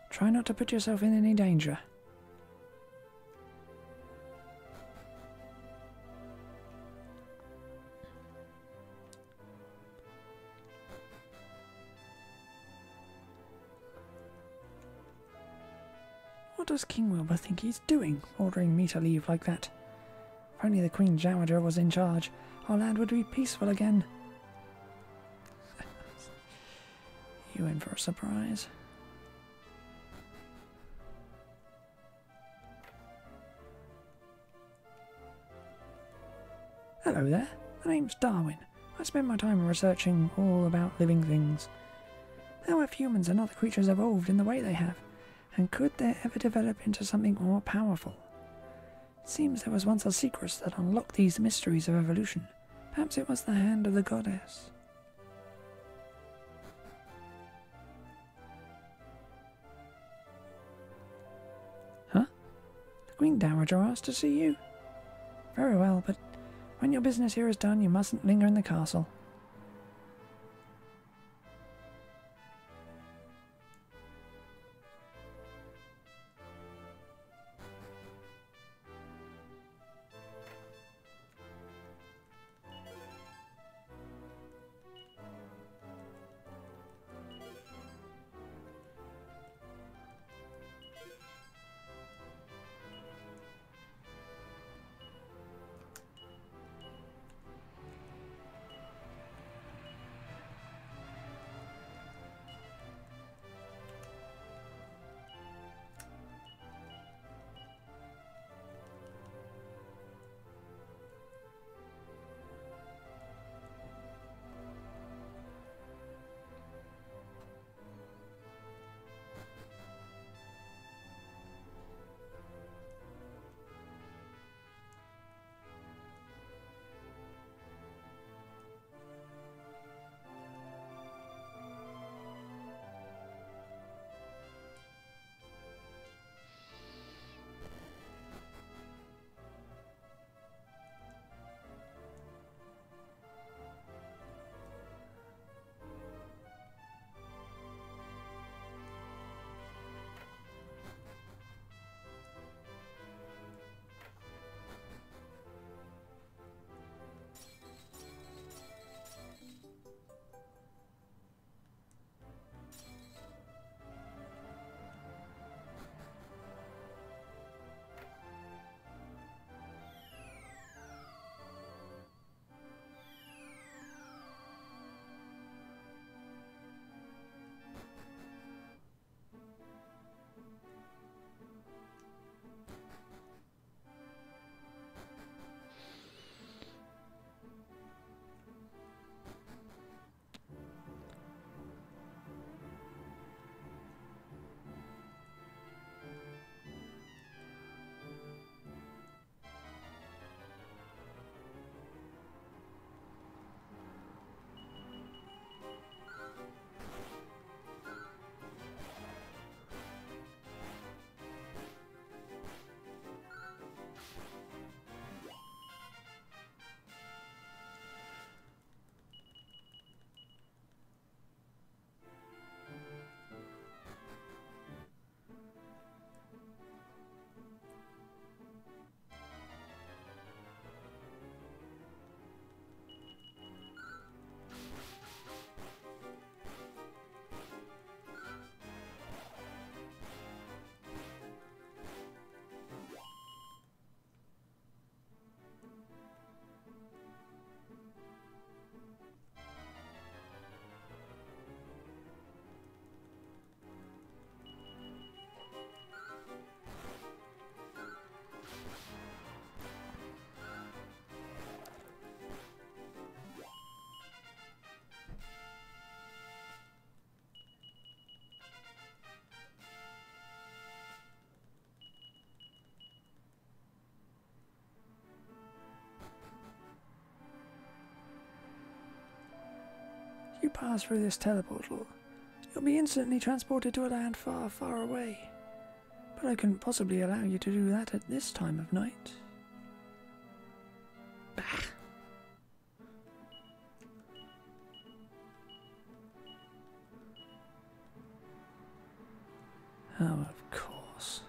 Try not to put yourself in any danger. What does King Wilbur think he's doing, ordering me to leave like that? If only the Queen Dowager was in charge, our land would be peaceful again. You in for a surprise? Hello there, my name's Darwin. I spend my time researching all about living things. How have humans and other creatures evolved in the way they have? And could they ever develop into something more powerful? It seems there was once a secret that unlocked these mysteries of evolution. Perhaps it was the hand of the goddess. Huh? The Queen Dowager asked to see you. Very well, but when your business here is done, you mustn't linger in the castle. you pass through this teleportal, you'll be instantly transported to a land far, far away. But I couldn't possibly allow you to do that at this time of night. Bah! Oh, of course.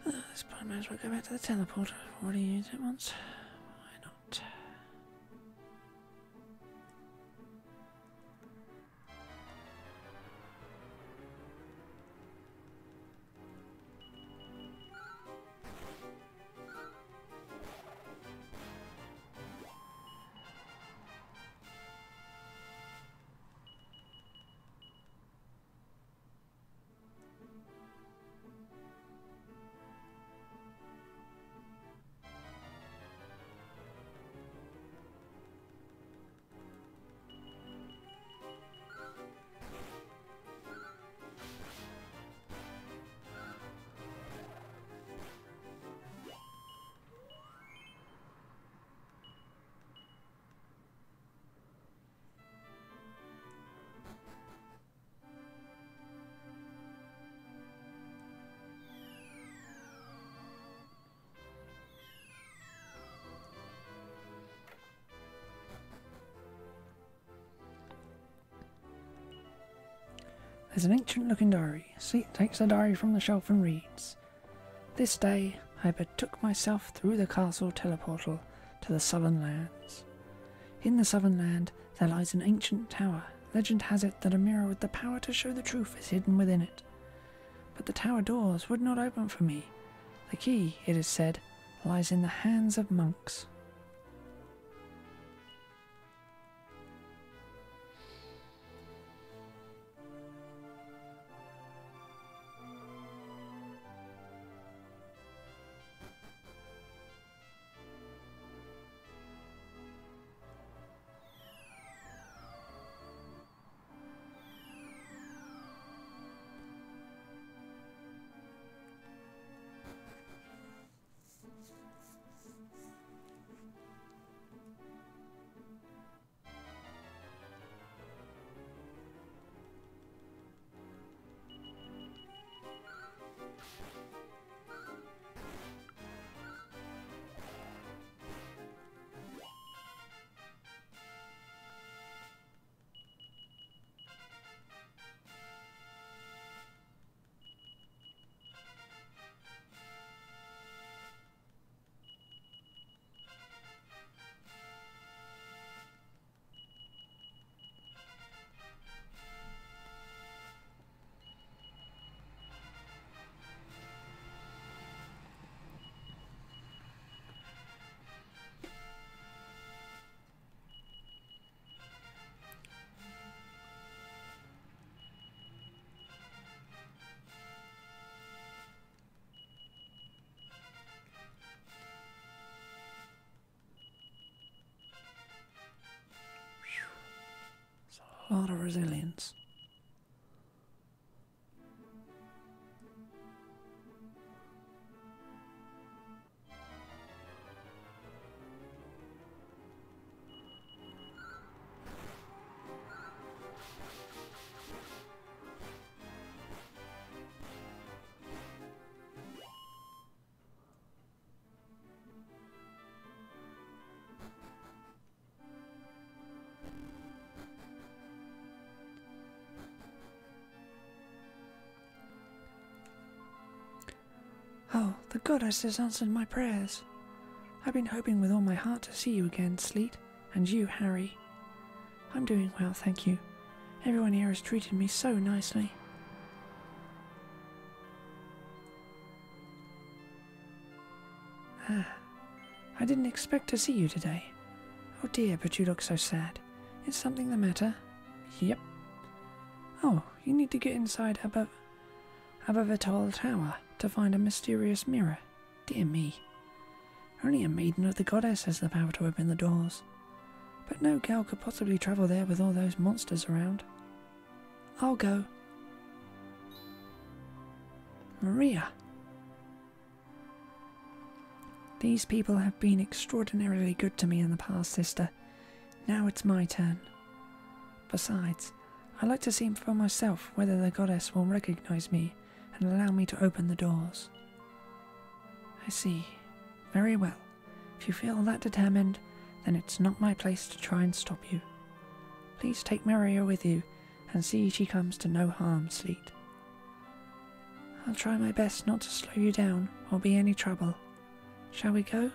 I suppose I might as well go back to the teleporter. I've already used it once. Why not? There's an ancient-looking diary. Sleep takes the diary from the shelf and reads. This day, I betook myself through the castle teleportal to the Southern Lands. In the Southern Land, there lies an ancient tower. Legend has it that a mirror with the power to show the truth is hidden within it. But the tower doors would not open for me. The key, it is said, lies in the hands of monks. A lot of resilience. The goddess has answered my prayers. I've been hoping with all my heart to see you again, Sleet, and you, Harry. I'm doing well, thank you. Everyone here has treated me so nicely. I didn't expect to see you today. Oh dear, but you look so sad. Is something the matter? Yep. Oh, you need to get inside above a tall tower to find a mysterious mirror. Dear me. Only a maiden of the goddess has the power to open the doors. But no girl could possibly travel there with all those monsters around. I'll go. Maria. These people have been extraordinarily good to me in the past, sister. Now it's my turn. Besides, I'd like to see for myself whether the goddess will recognize me and allow me to open the doors. I see. Very well. If you feel that determined, then it's not my place to try and stop you. Please take Maria with you and see she comes to no harm, Sleet. I'll try my best not to slow you down or be any trouble. Shall we go?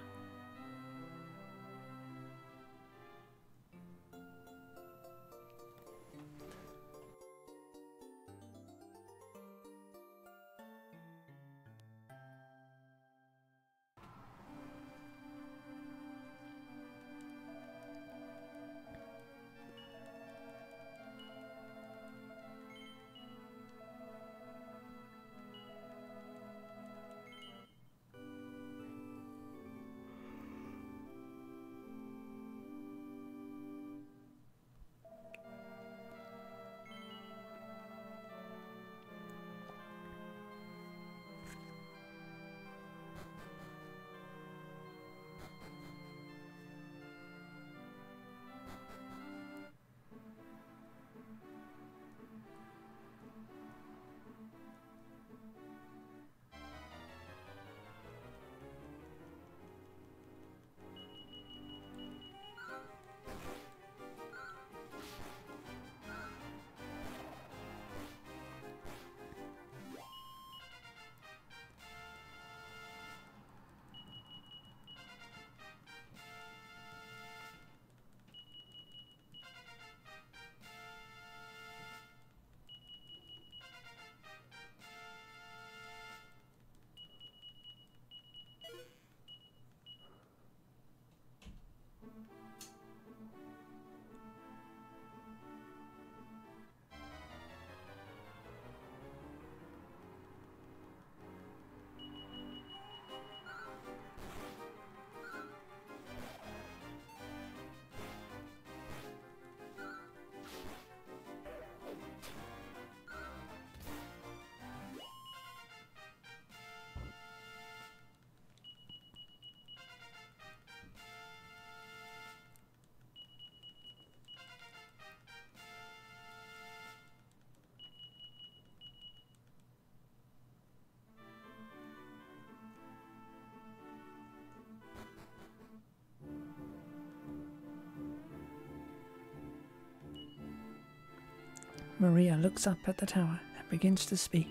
Maria looks up at the tower and begins to speak.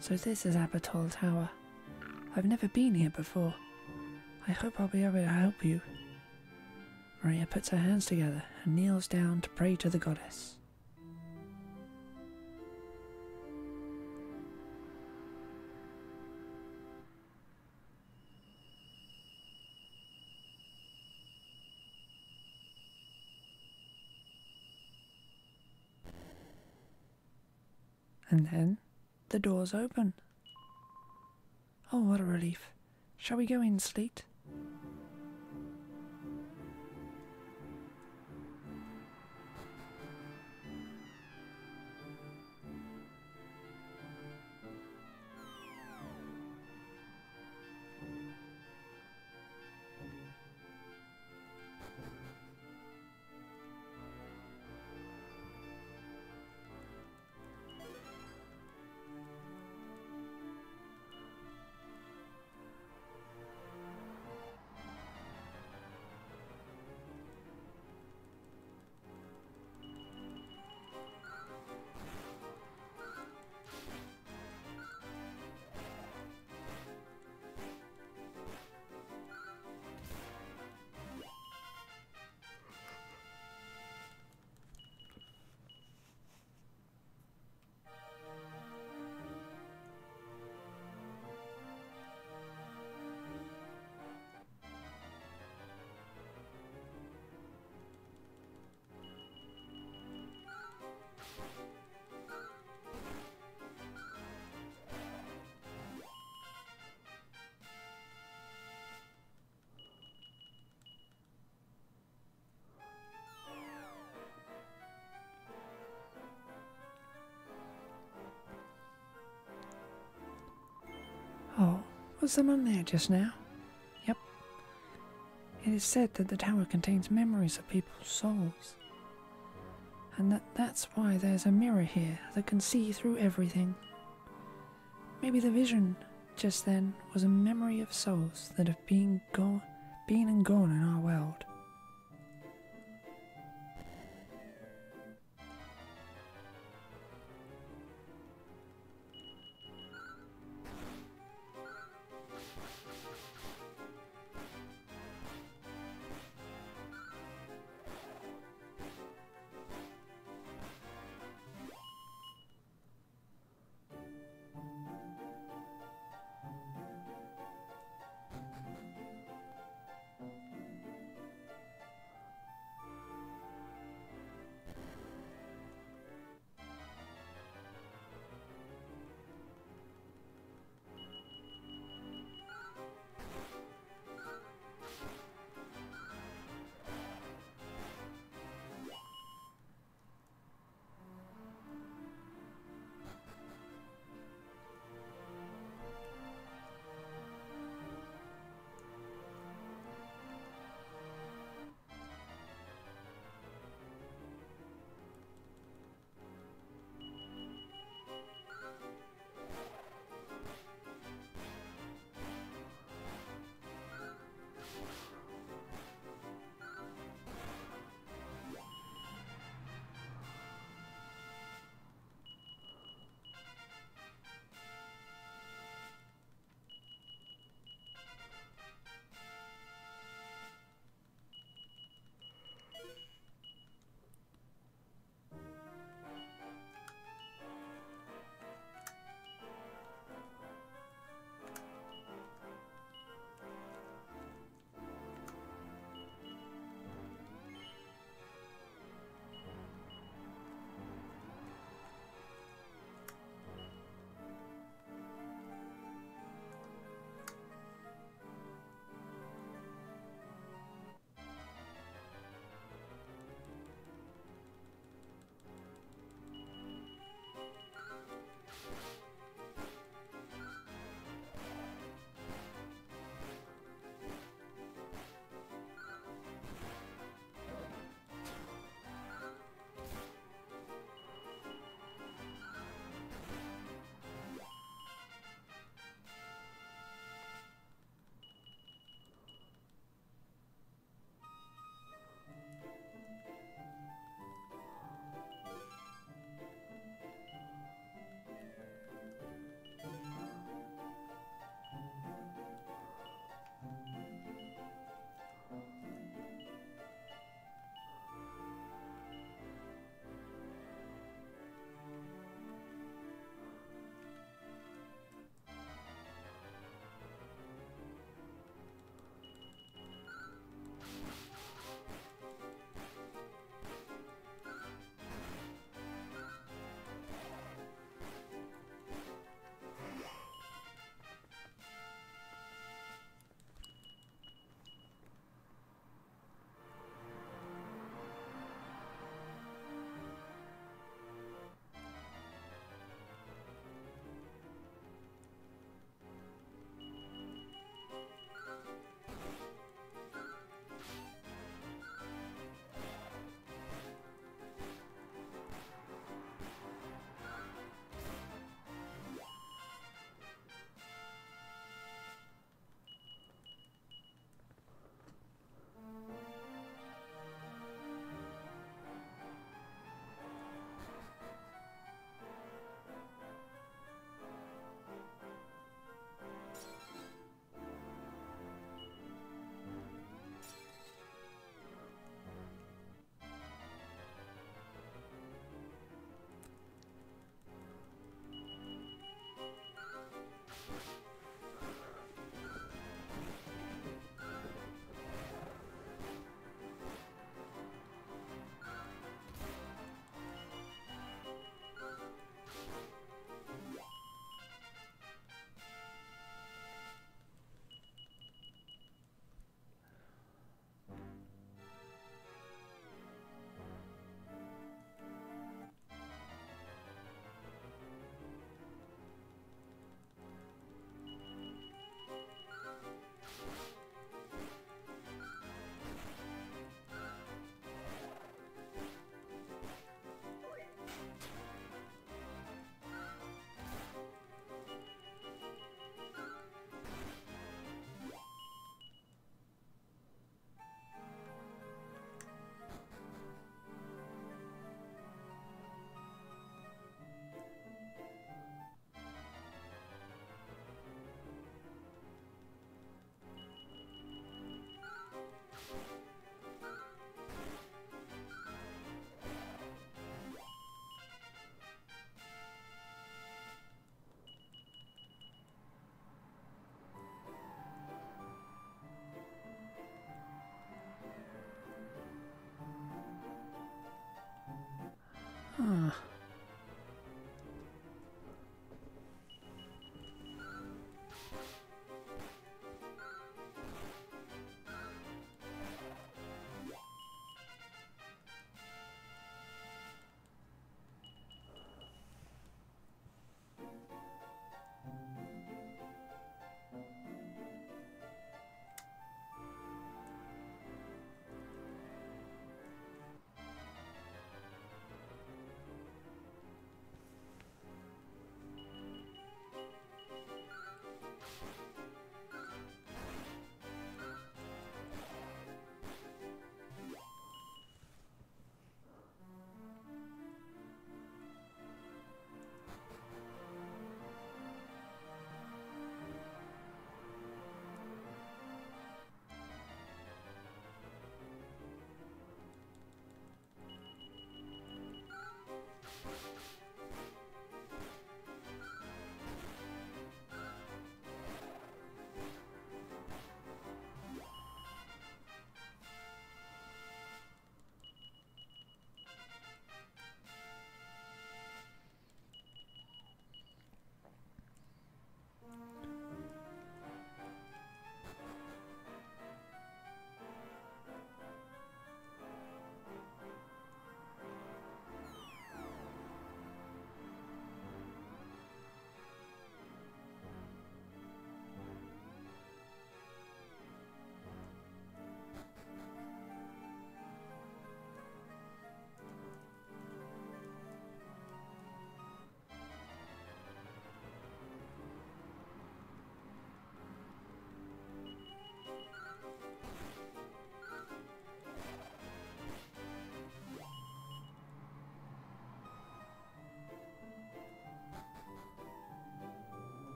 So this is Abertol Tower. I've never been here before. I hope I'll be able to help you. Maria puts her hands together and kneels down to pray to the goddess. And then the doors open. Oh, what a relief. Shall we go in, Sleet? Was someone there just now? Yep. It is said that the tower contains memories of people's souls. And that's why there's a mirror here that can see through everything. Maybe the vision just then was a memory of souls that have been and gone in our world. Ah.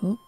Oh.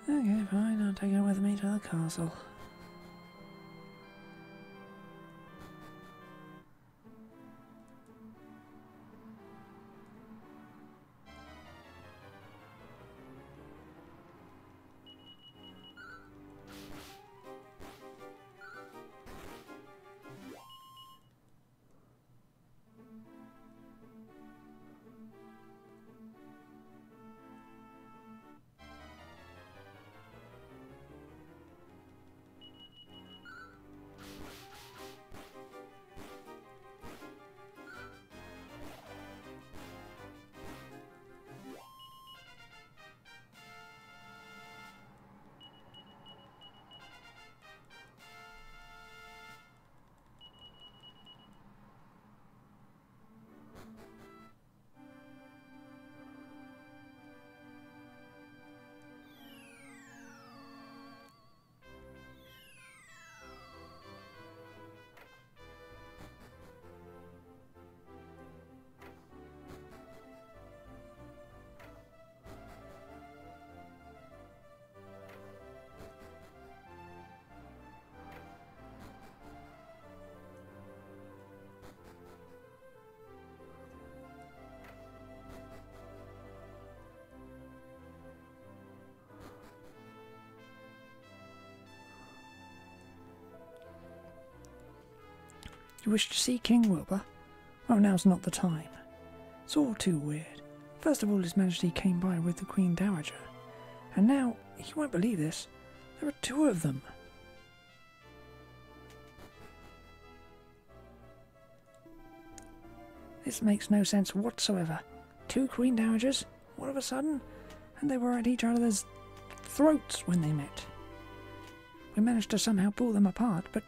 Okay, fine, I'll take it with me to the castle. You wish to see King Wilbur? Well, now's not the time. It's all too weird. First of all, His Majesty came by with the Queen Dowager. And now, you won't believe this, there are two of them. This makes no sense whatsoever. Two Queen Dowagers, all of a sudden, and they were at each other's throats when they met. We managed to somehow pull them apart, but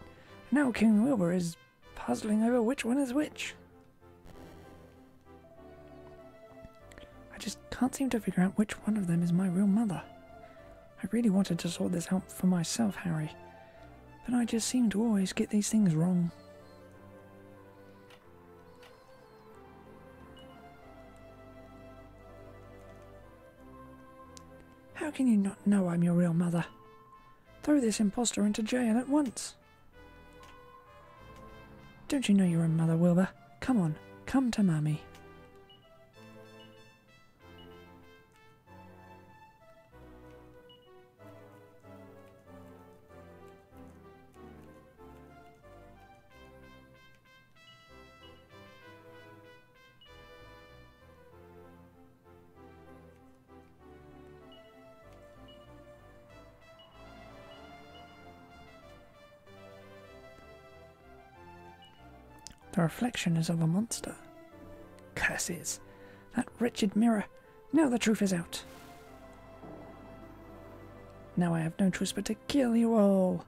now King Wilbur is puzzling over which one is which. I just can't seem to figure out which one of them is my real mother. I really wanted to sort this out for myself, Harry, but I just seem to always get these things wrong. How can you not know I'm your real mother? Throw this impostor into jail at once. Don't you know your own mother, Wilbur? Come on, come to Mummy. The reflection is of a monster. Curses! That wretched mirror! Now the truth is out! Now I have no choice but to kill you all!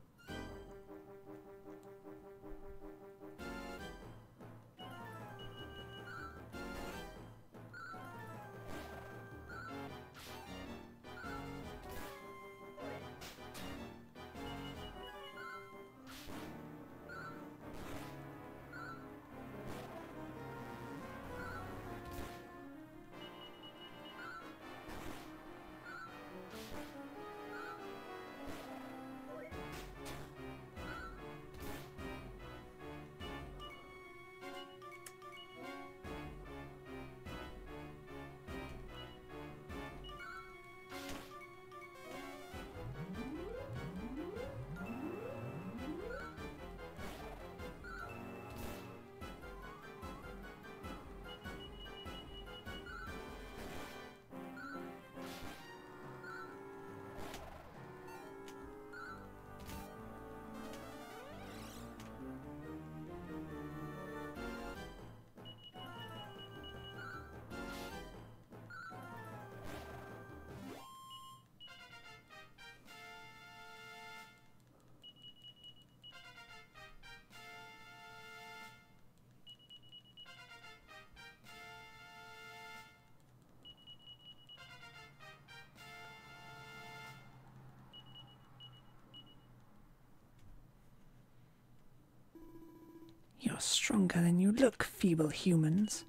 You're stronger than you look, feeble humans.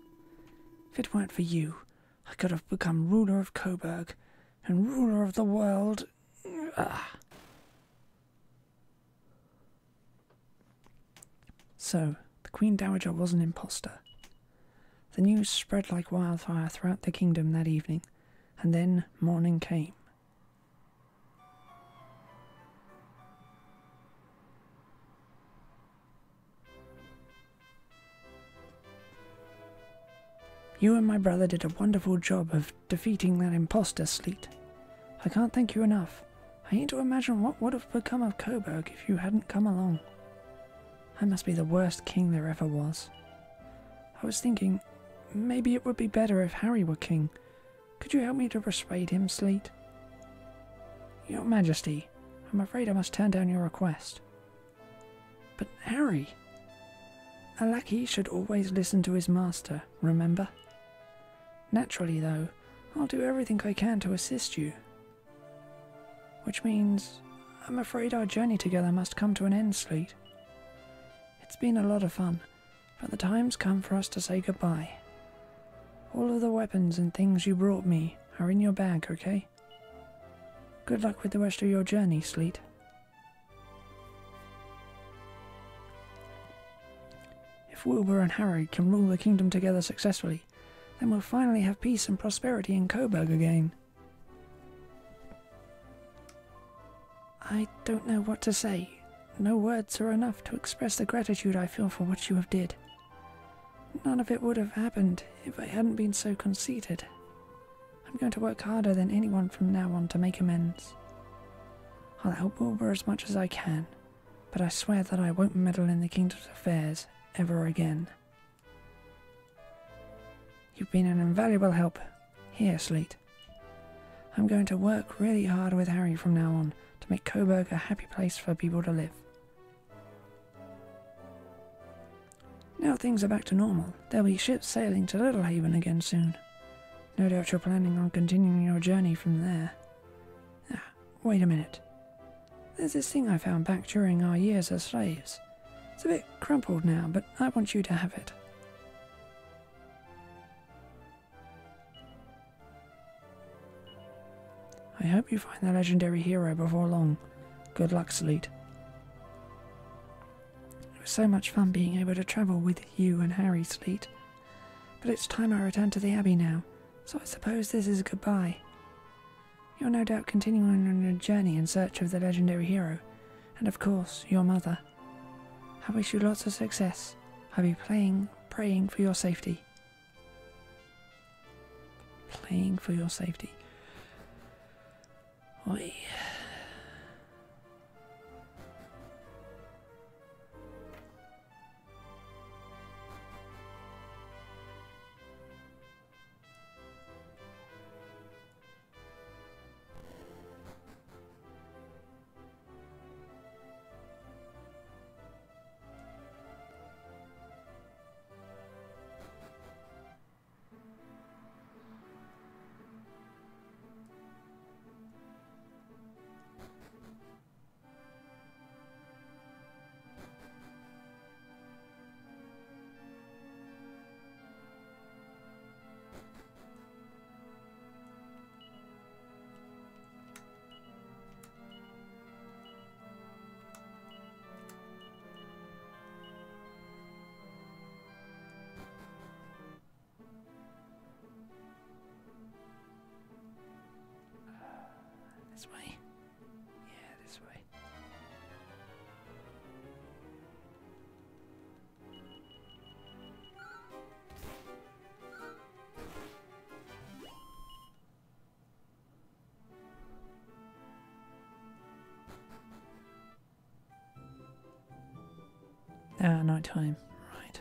If it weren't for you, I could have become ruler of Coburg and ruler of the world. So, the Queen Dowager was an impostor. The news spread like wildfire throughout the kingdom that evening, and then morning came. You and my brother did a wonderful job of defeating that imposter, Sleet. I can't thank you enough. I hate to imagine what would have become of Coburg if you hadn't come along. I must be the worst king there ever was. I was thinking, maybe it would be better if Harry were king. Could you help me to persuade him, Sleet? Your Majesty, I'm afraid I must turn down your request. But Harry, a lackey should always listen to his master, remember? Naturally, though, I'll do everything I can to assist you. Which means, I'm afraid our journey together must come to an end, Sleet. It's been a lot of fun, but the time's come for us to say goodbye. All of the weapons and things you brought me are in your bag, okay? Good luck with the rest of your journey, Sleet. If Wilbur and Harry can rule the kingdom together successfully, then we'll finally have peace and prosperity in Coburg again. I don't know what to say. no words are enough to express the gratitude I feel for what you have did. None of it would have happened if I hadn't been so conceited. I'm going to work harder than anyone from now on to make amends. I'll help Wilbur as much as I can, but I swear that I won't meddle in the kingdom's affairs ever again. You've been an invaluable help. Here, Sleet. I'm going to work really hard with Harry from now on to make Coburg a happy place for people to live. Now things are back to normal. There'll be ships sailing to Little Haven again soon. No doubt you're planning on continuing your journey from there. Wait a minute. There's this thing I found back during our years as slaves. It's a bit crumpled now, but I want you to have it. I hope you find the legendary hero before long. Good luck, Sleet. It was so much fun being able to travel with you and Harry, Sleet. But it's time I return to the Abbey now, so I suppose this is goodbye. You're no doubt continuing on your journey in search of the legendary hero, and of course, your mother. I wish you lots of success. I'll be praying for your safety. Praying for your safety. Oi. This way? Yeah, this way. Night time. Right.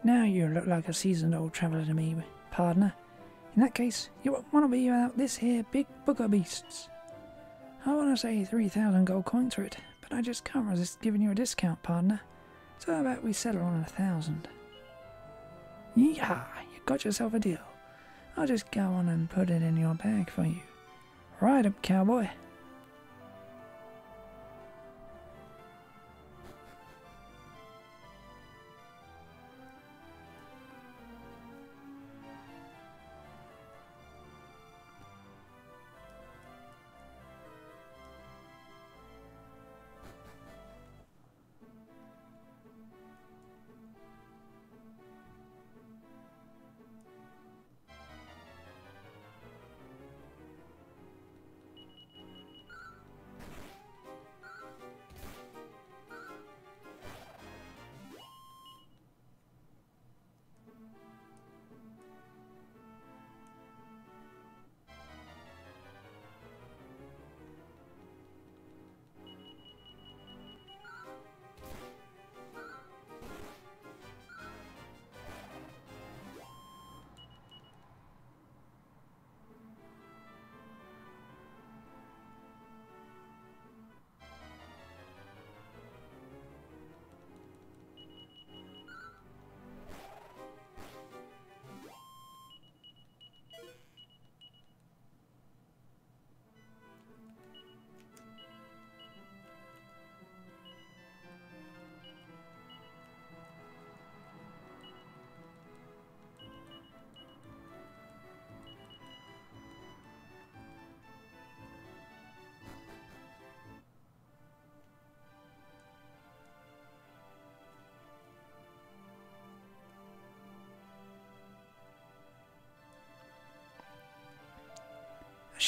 Now you look like a seasoned old traveller to me, partner. In that case, you won't want to be without this here big book of beasts. I want to say 3,000 gold coins for it, but I just can't resist giving you a discount, partner. So how about we settle on 1,000? Yeehaw! You got yourself a deal. I'll just go on and put it in your bag for you. Right up, cowboy.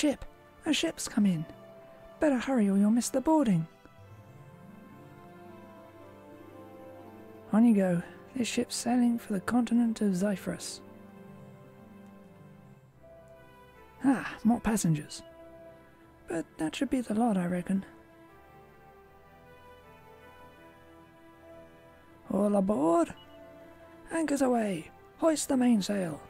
ship! A ship's come in! Better hurry or you'll miss the boarding! On you go. This ship's sailing for the continent of Zyphorus. Ah, more passengers. But that should be the lot, I reckon. All aboard! Anchors away! Hoist the mainsail!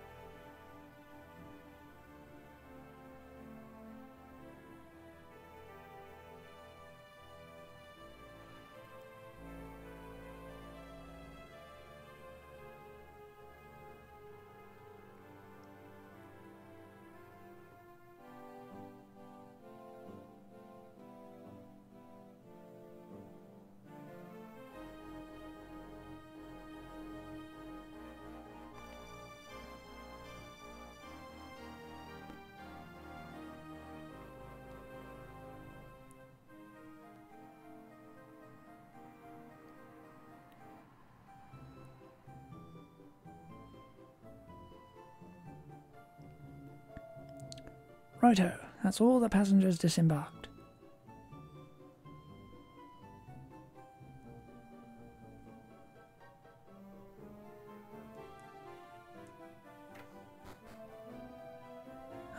Righto, that's all the passengers disembarked.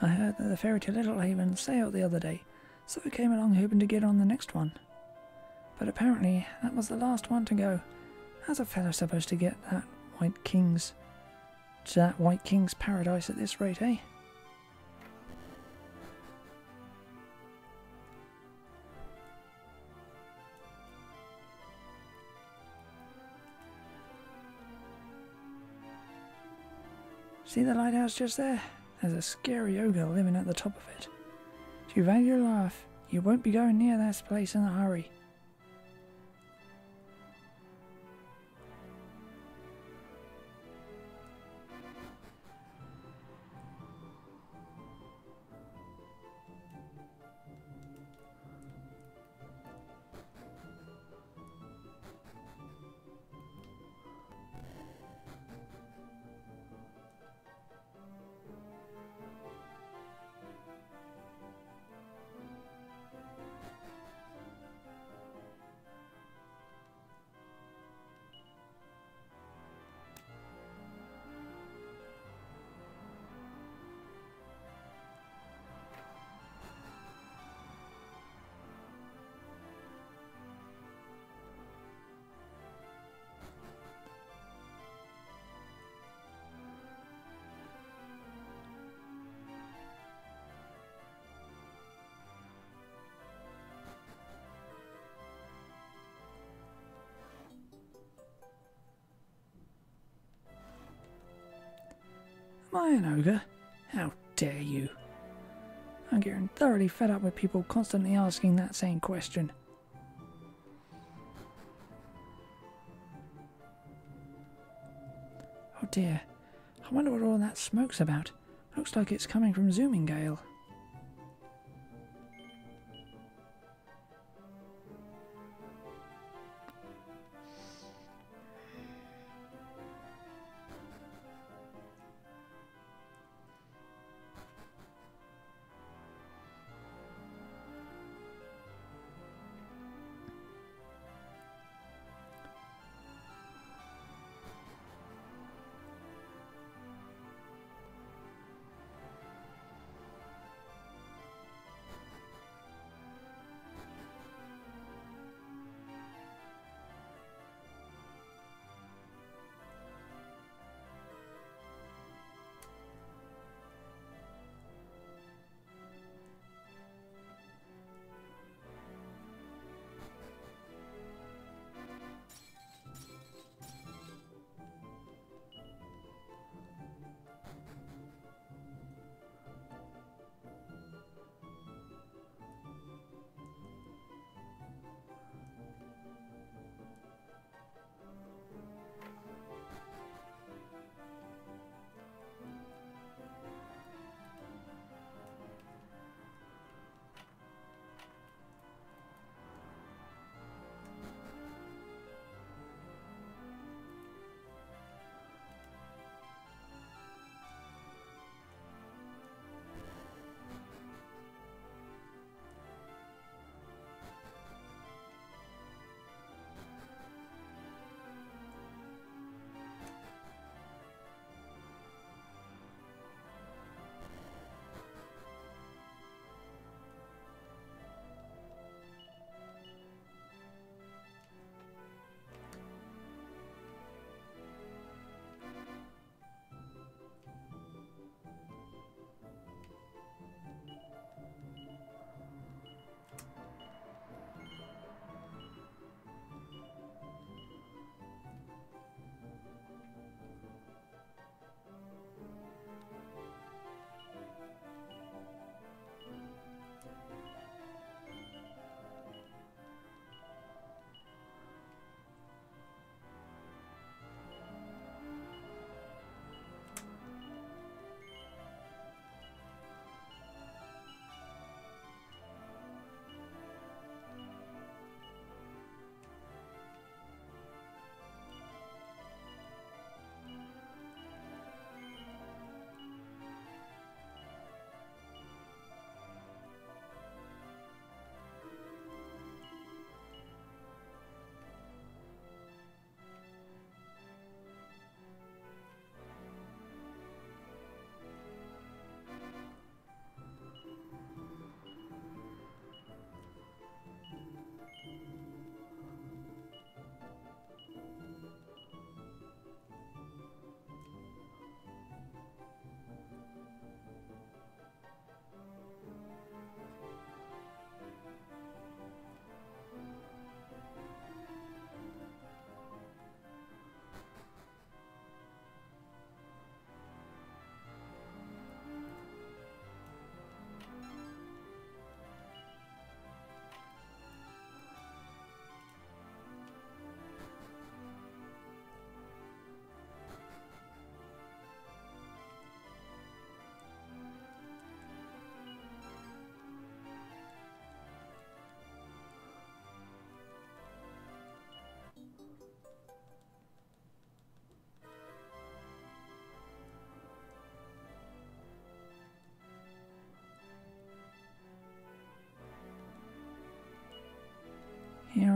I heard that the ferry to Little Haven sailed the other day, so I came along hoping to get on the next one. But apparently that was the last one to go. How's a fellow supposed to get to that White King's paradise at this rate, eh? See the lighthouse just there? There's a scary ogre living at the top of it. If you value your life, you won't be going near that place in a hurry. Am I an ogre? How dare you? I'm getting thoroughly fed up with people constantly asking that same question. Oh dear, I wonder what all that smoke's about. Looks like it's coming from Zoomingale.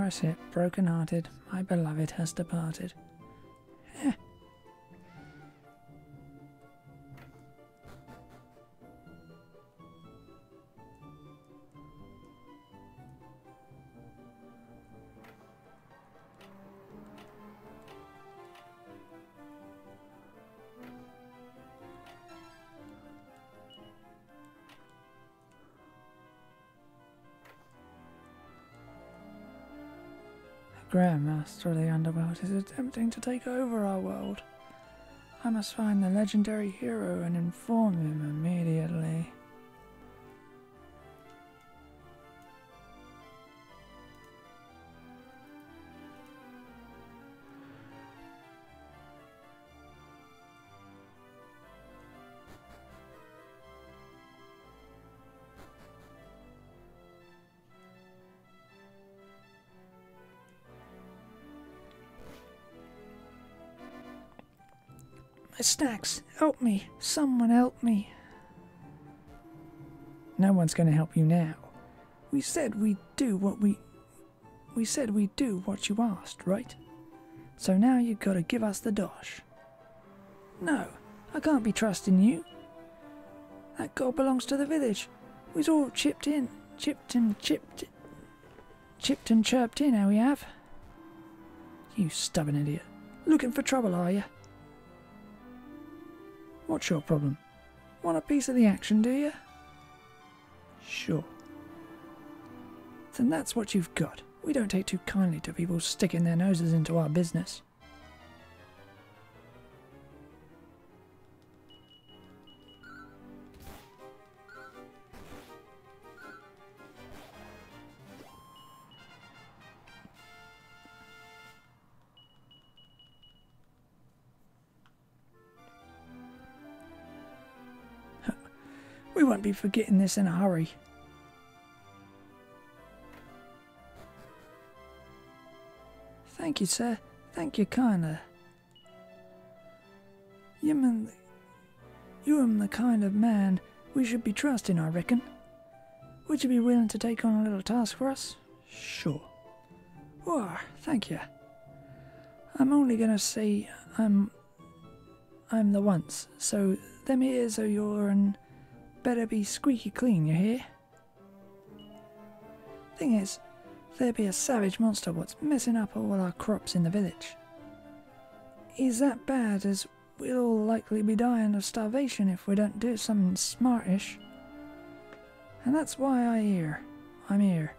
I sit, broken-hearted, my beloved has departed. Eh. The Grand Master of the Underworld is attempting to take over our world. I must find the legendary hero and inform him immediately. My stacks, help me! Someone help me! No one's going to help you now. We said we'd do what we said we'd do what you asked, right? So now you've got to give us the dosh. No, I can't be trusting you. That gold belongs to the village. We's all chipped and chirped in, how we have. You stubborn idiot. Looking for trouble, are you? What's your problem? Want a piece of the action, do you? Sure. Then that's what you've got. We don't take too kindly to people sticking their noses into our business. We won't be forgetting this in a hurry. Thank you, sir. Thank you kindly. You're the kind of man we should be trusting, I reckon. Would you be willing to take on a little task for us? Sure. Why, thank you. I'm only gonna say I'm the once, so them ears of yourn better be squeaky clean, you hear? Thing is, there be a savage monster what's messing up all our crops in the village. He's that bad as we'll all likely be dying of starvation if we don't do something smartish. And that's why I'm here,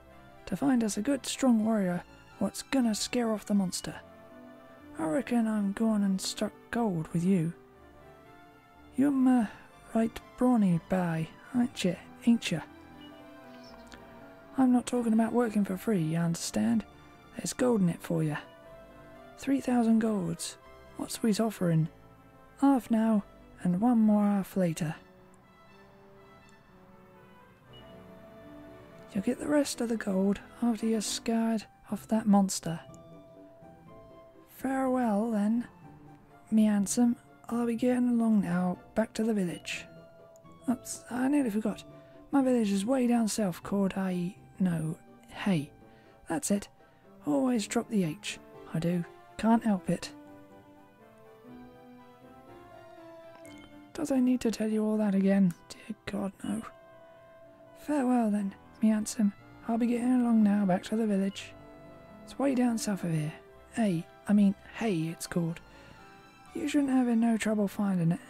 to find us a good strong warrior what's gonna scare off the monster. I reckon I'm going and struck gold with you. You're right brawny boy, ain't you? I'm not talking about working for free, you understand? There's gold in it for you. 3,000 golds. What's we's offering? Half now, and one more half later. You'll get the rest of the gold after you're scared off that monster. Farewell, then, me handsome. I'll be getting along now, back to the village. Oops, I nearly forgot. My village is way down south called Hey. That's it. Always drop the H. I do. Can't help it. Does I need to tell you all that again? Dear God, no. Farewell then, me handsome. I'll be getting along now, back to the village. It's way down south of here. Hey, it's called. You shouldn't have no trouble finding it.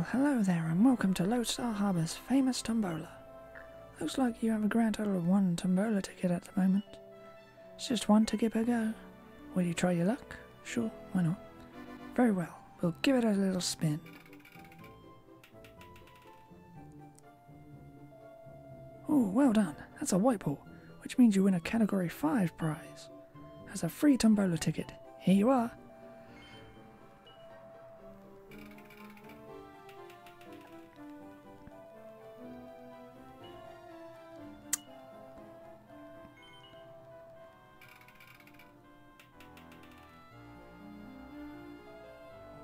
Well, hello there and welcome to Lodestar Harbour's famous tombola. Looks like you have a grand total of 1 tombola ticket at the moment. It's just 1 ticket per go. Will you try your luck? Sure, why not? Very well, we'll give it a little spin. Oh, well done. That's a white ball, which means you win a Category 5 prize. As a free tombola ticket. Here you are.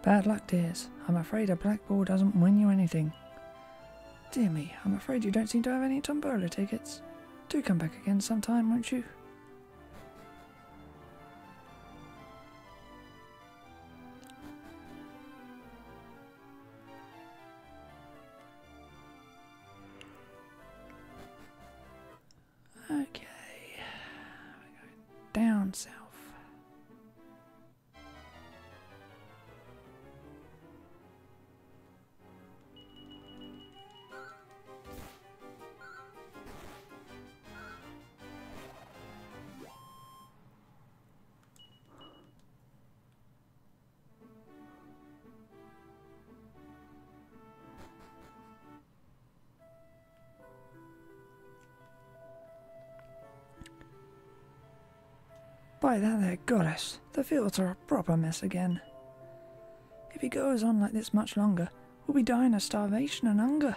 Bad luck, dears. I'm afraid a black ball doesn't win you anything. Dear me, I'm afraid you don't seem to have any tombola tickets. Do come back again sometime, won't you? Okay. We're going down south. By that there goddess, the fields are a proper mess again. If it goes on like this much longer, we'll be dying of starvation and hunger.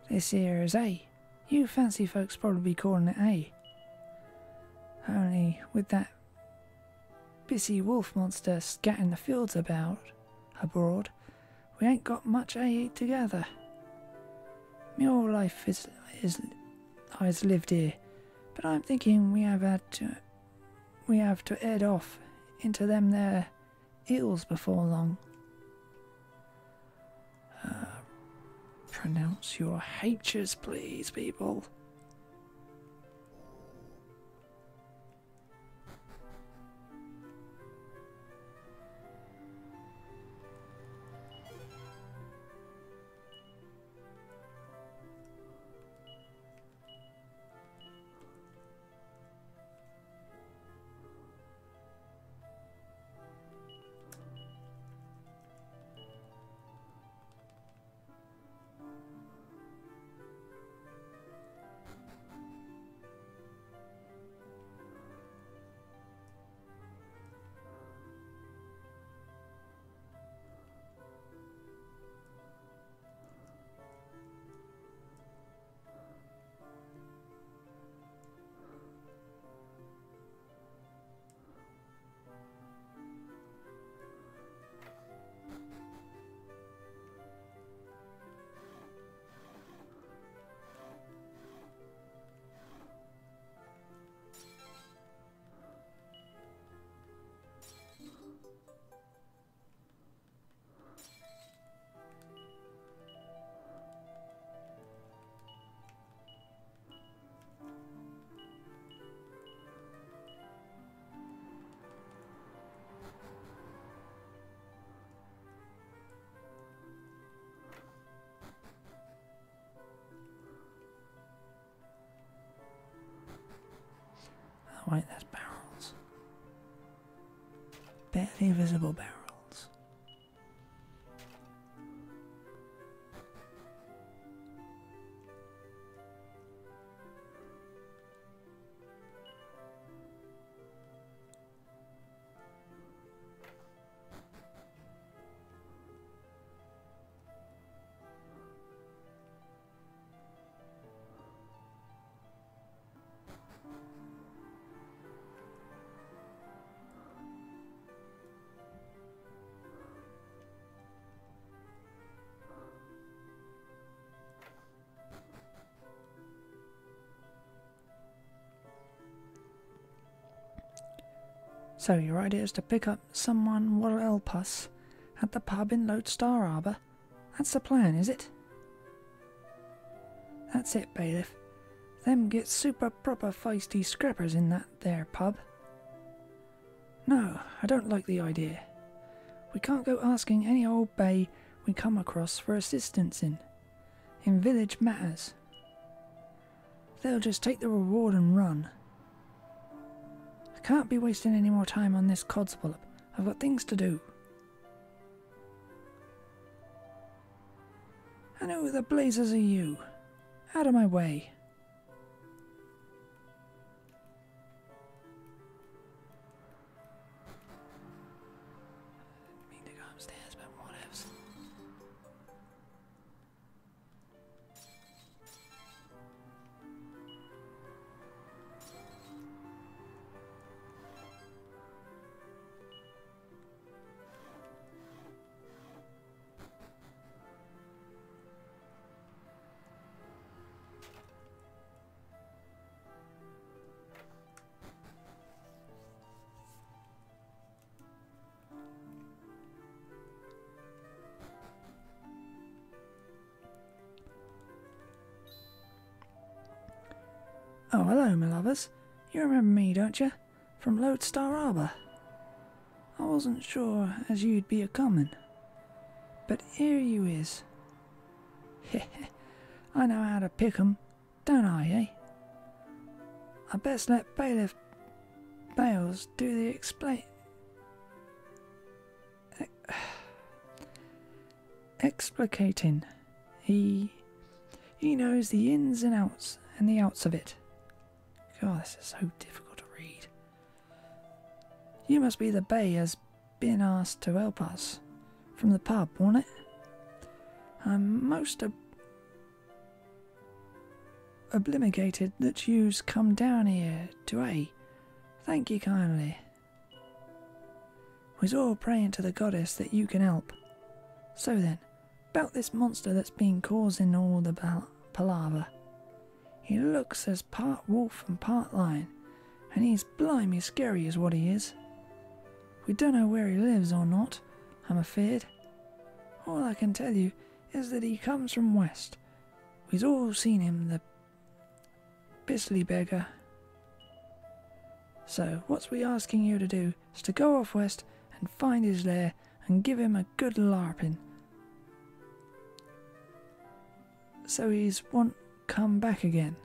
This here is A. You fancy folks probably be calling it A. Only with that pissy wolf monster scatting the fields abroad, we ain't got much A together. My whole life I've lived here, but I'm thinking we have to head off into them there hills before long. Pronounce your H's, please, people. Oh wait, that's barrels. Barely visible barrels. So your idea is to pick up someone what'll help us at the pub in Lodestar Harbour? That's the plan, is it? That's it, bailiff. Them get super proper feisty scrappers in that there pub. No, I don't like the idea. We can't go asking any old bay we come across for assistance in village matters. They'll just take the reward and run. I can't be wasting any more time on this codswallop. I've got things to do. And who the blazes are you? Out of my way. I mean to go upstairs, but whatevs. Oh, hello, my lovers. You remember me, don't you? From Lodestar Harbour. I wasn't sure as you'd be a-comin', but here you is. I know how to pick 'em, don't I, eh? I best let Bailiff Bales do the explicating. He knows the ins and outs and the outs of it. God, this is so difficult to read. You must be the bay as been asked to help us from the pub, wasn't it? I'm most obligated that you's come down here to A. Thank you kindly. We's all praying to the goddess that you can help. So then, about this monster that's been causing all the palaver. He looks as part wolf and part lion, and he's blimey scary is what he is. We don't know where he lives or not, I'm afeard. All I can tell you is that he comes from west. We've all seen him, the beastly beggar. So what's we asking you to do is to go off west and find his lair and give him a good larping. So he's won't come back again.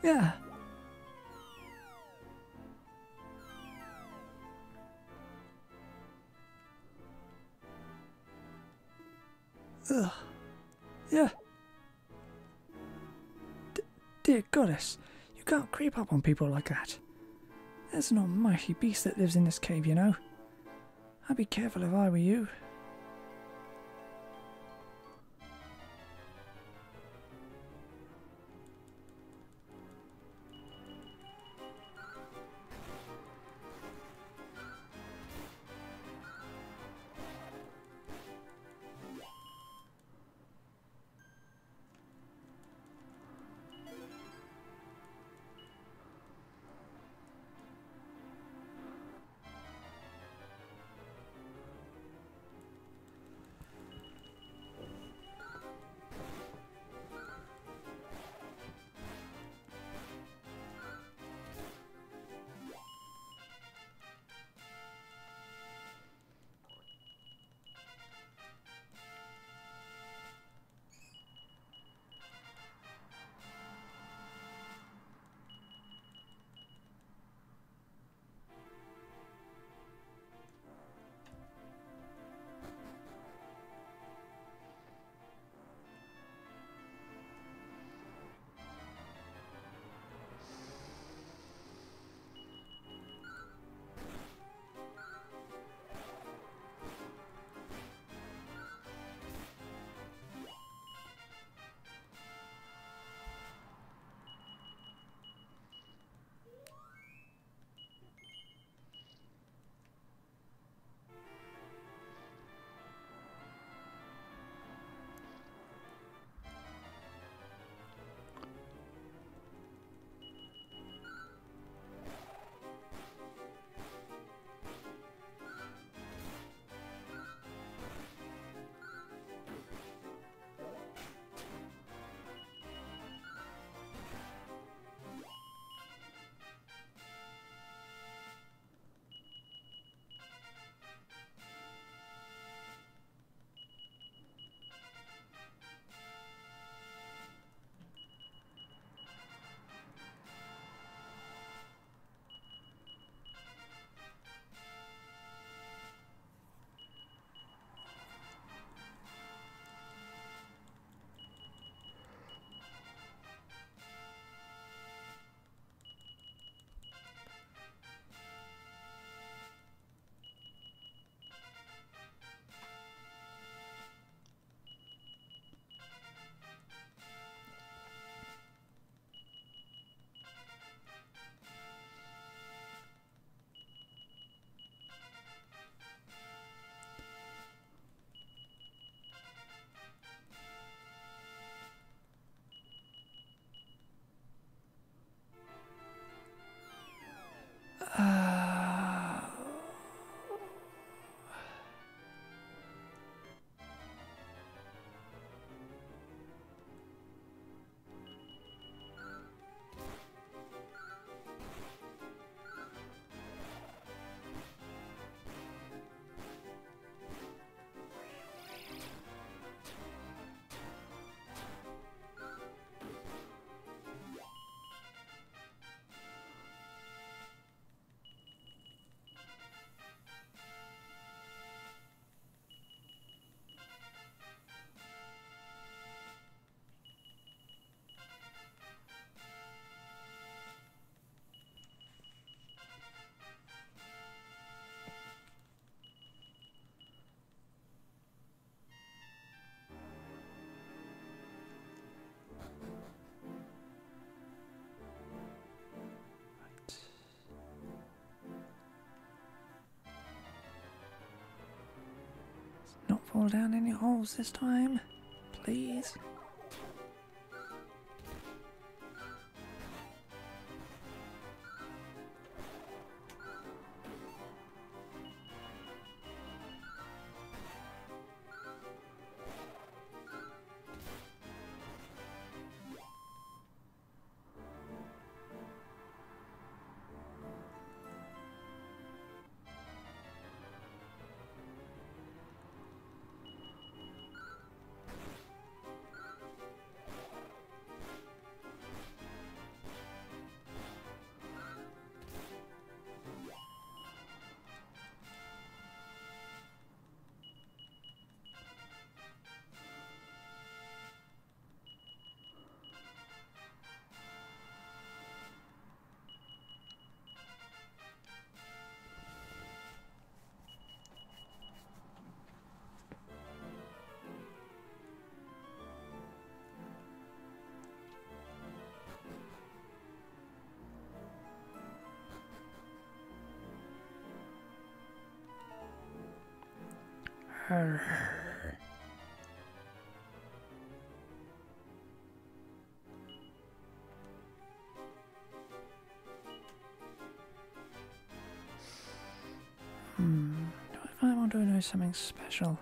Yeah. Ugh. Yeah. Dear goddess, you can't creep up on people like that. There's an almighty beast that lives in this cave, you know. I'd be careful if I were you. Not fall down any holes this time, please. Arr. Do I might want to know something special?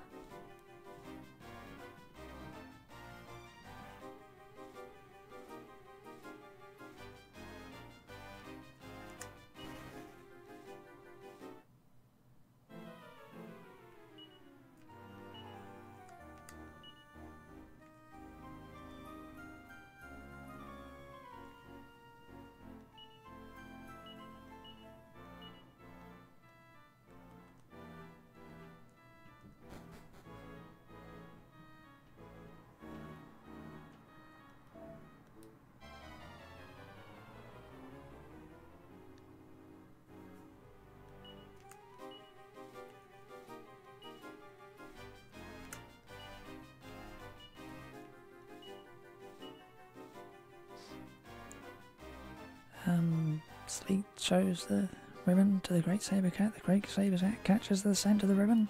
Sleet shows the ribbon to the Great Saber Cat. The Great Saber Cat catches the scent of the ribbon.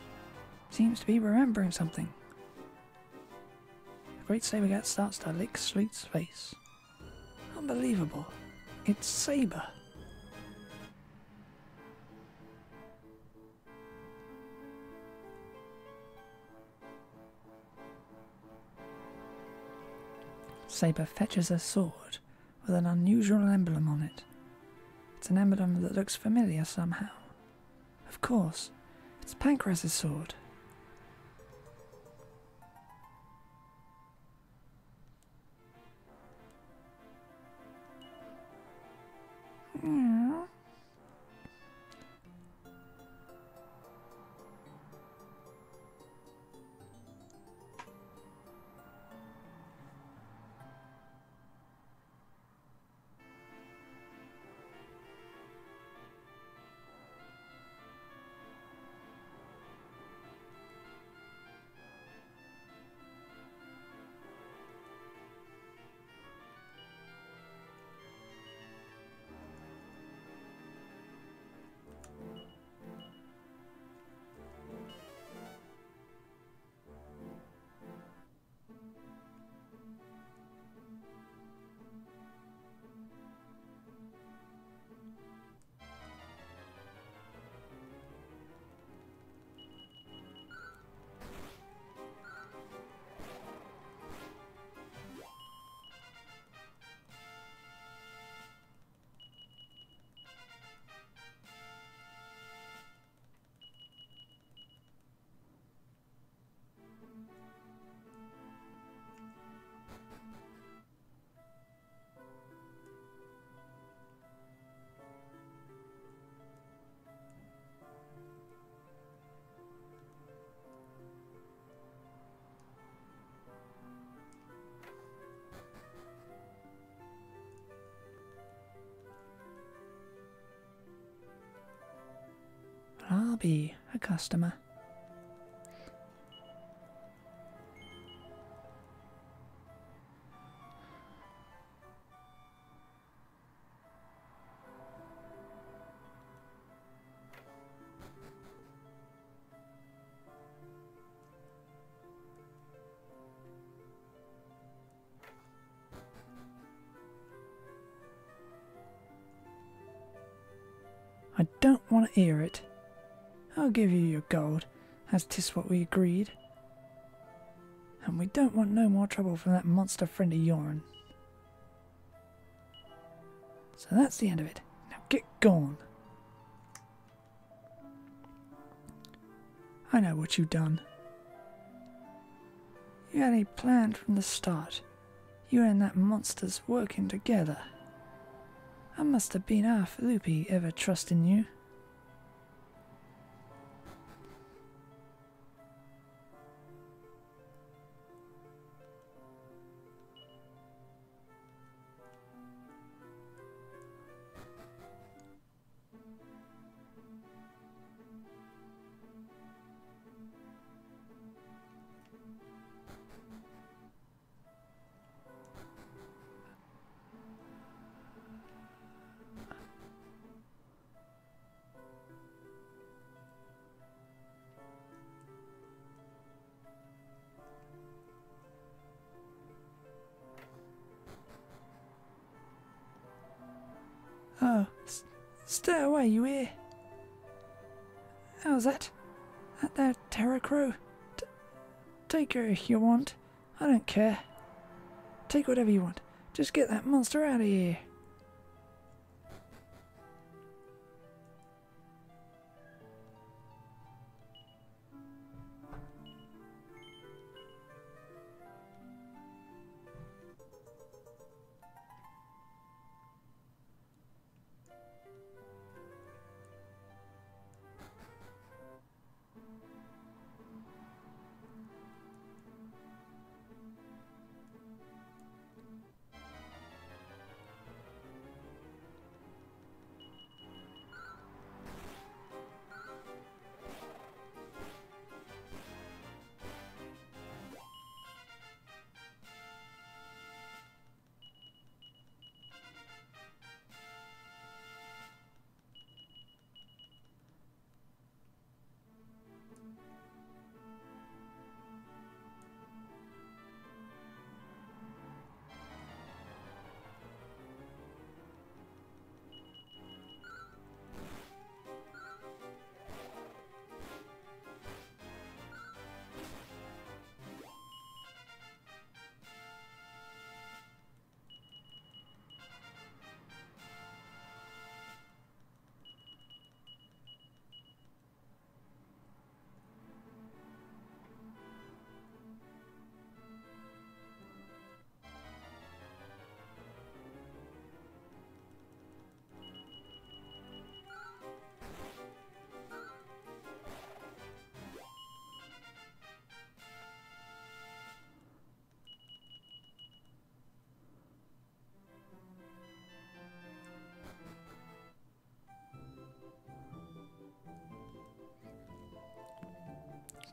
Seems to be remembering something. The Great Saber Cat starts to lick Sleet's face. Unbelievable. It's Saber. Saber fetches a sword with an unusual emblem on it. It's an emblem that looks familiar somehow. Of course, it's Pancras's sword. I'll be a customer. I don't want to hear it. I'll give you your gold, as 'tis what we agreed. And we don't want no more trouble from that monster friend of yourn. So that's the end of it. Now get gone. I know what you done. You had a plan from the start. You and that monster's working together. I must have been half loopy ever trusting you. Stay away, you hear? How's that? That there terror crow? Take her if you want. I don't care. Take whatever you want. Just get that monster out of here.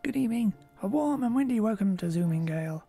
Good evening. A warm and windy welcome to Zooming Gale.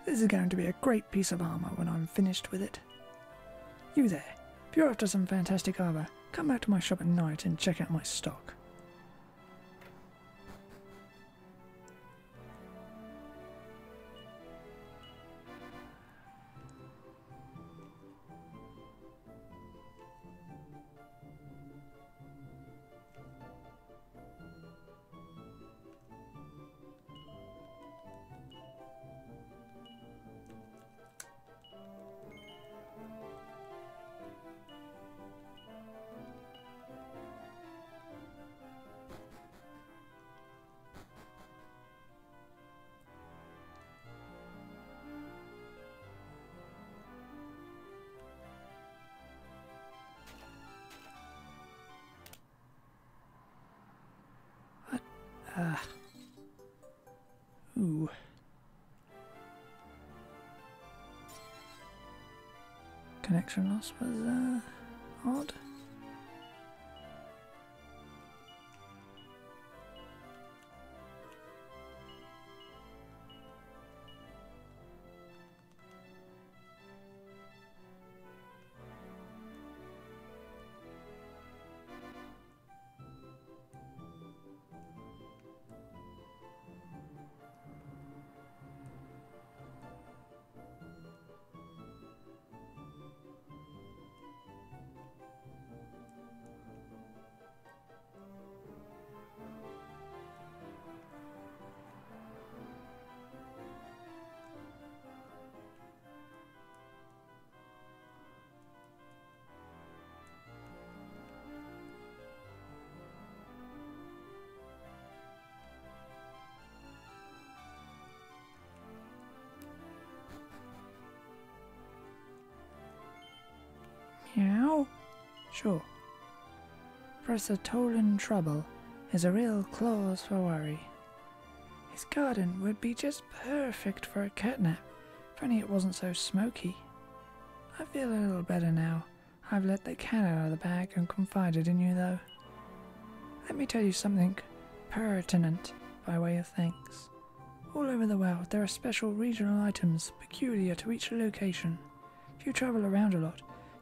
This is going to be a great piece of armour when I'm finished with it. You there, if you're after some fantastic armour, come back to my shop at night and check out my stock. Ooh. Connection loss was odd. Meow? Sure. Professor Tolan Trouble is a real cause for worry. His garden would be just perfect for a catnap, if only it wasn't so smoky. I feel a little better now. I've let the cat out of the bag and confided in you, though. Let me tell you something pertinent by way of thanks. All over the world there are special regional items peculiar to each location. If you travel around a lot,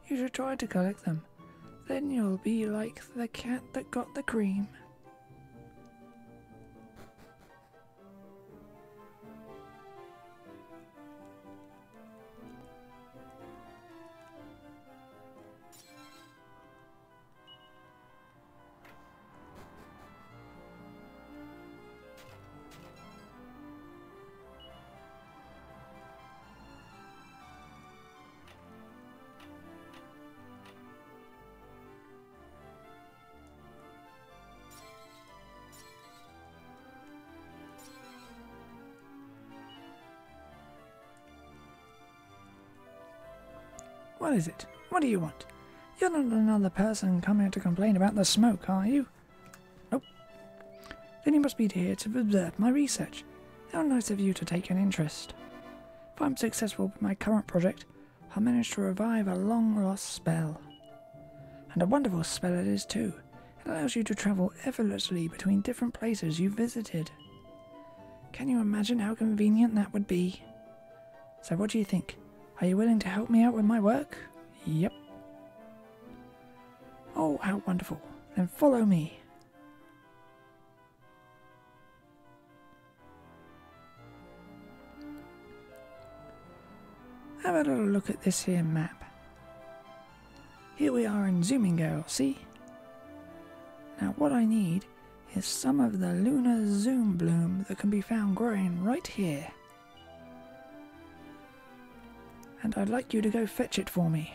you should try to collect them. Then you'll be like the cat that got the cream. What is it? What do you want? You're not another person coming to complain about the smoke, are you? Nope. Then you must be here to observe my research. How nice of you to take an interest. If I'm successful with my current project, I'll manage to revive a long-lost spell. And a wonderful spell it is too. It allows you to travel effortlessly between different places you've visited. Can you imagine how convenient that would be? So what do you think? Are you willing to help me out with my work? Yep. Oh, how wonderful. Then follow me. Have a little look at this here map. Here we are in Zoomingale, see? Now what I need is some of the lunar zoom bloom that can be found growing right here. And I'd like you to go fetch it for me.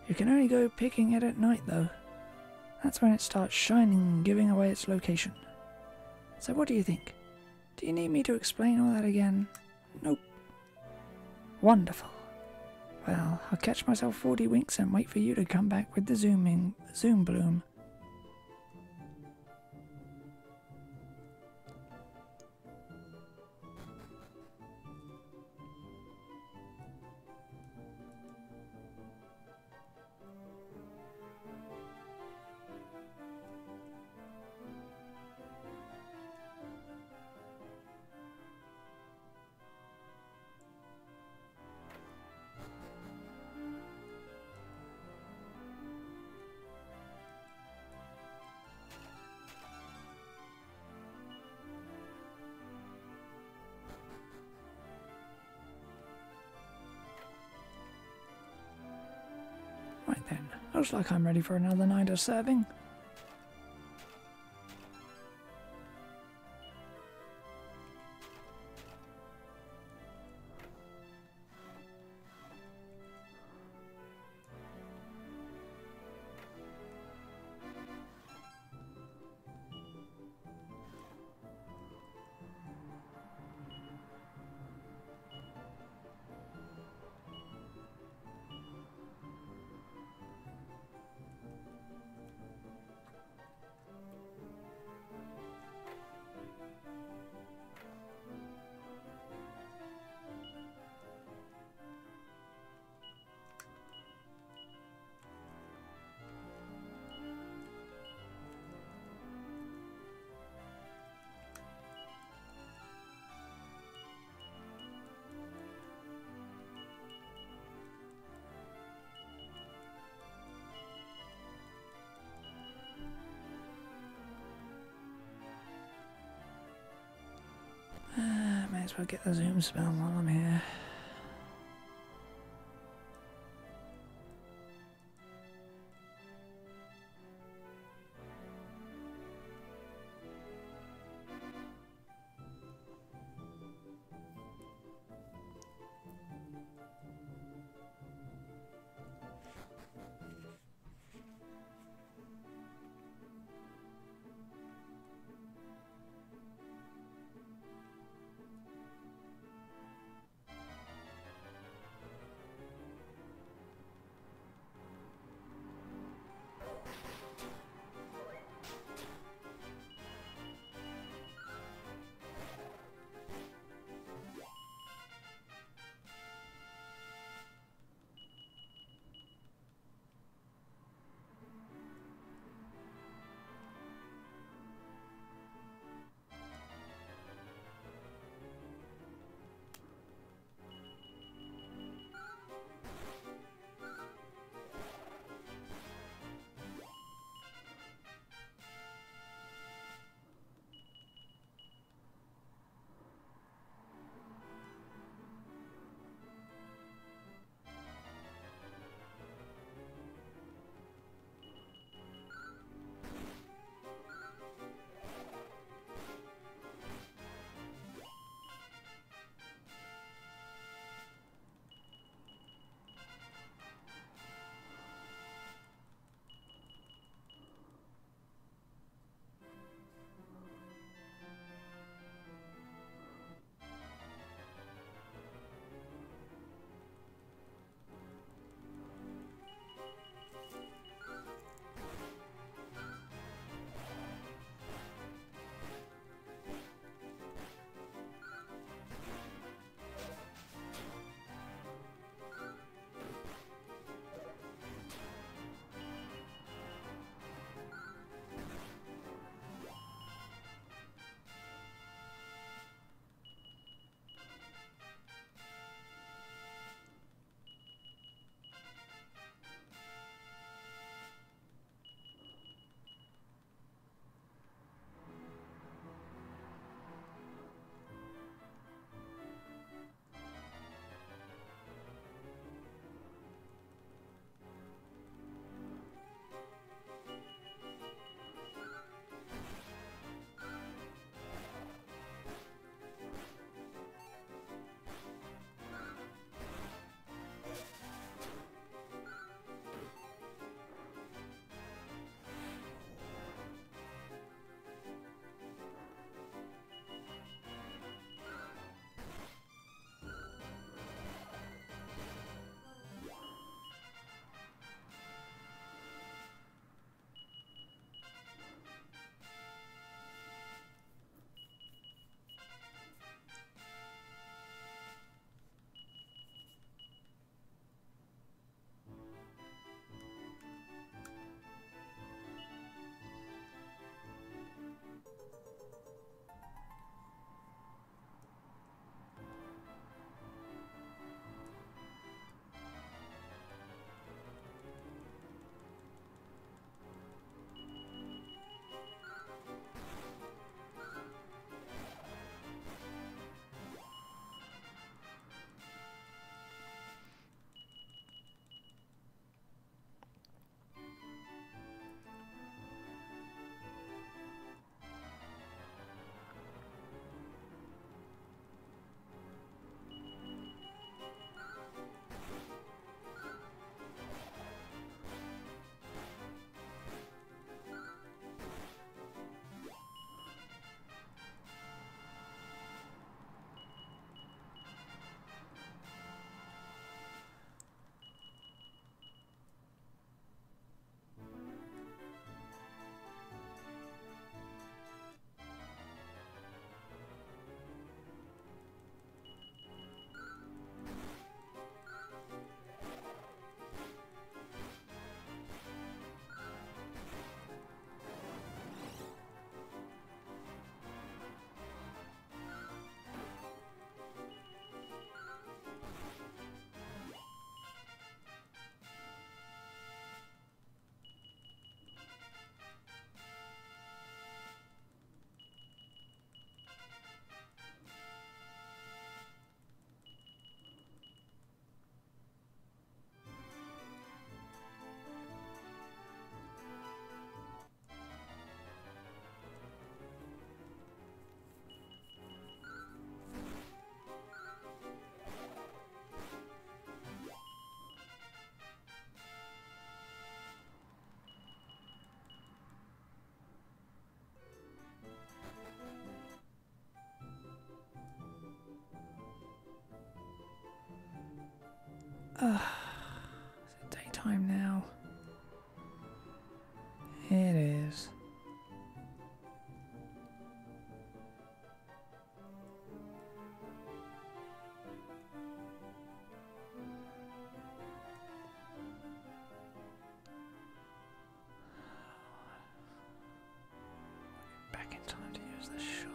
You can only go picking it at night though. That's when it starts shining and giving away its location. So what do you think? Do you need me to explain all that again? Nope. Wonderful. Well, I'll catch myself 40 winks and wait for you to come back with the zoom bloom. Right then, looks like I'm ready for another night of serving. May as well get the zoom spell while I'm here. Is it daytime now? It is. Back in time to use the shop.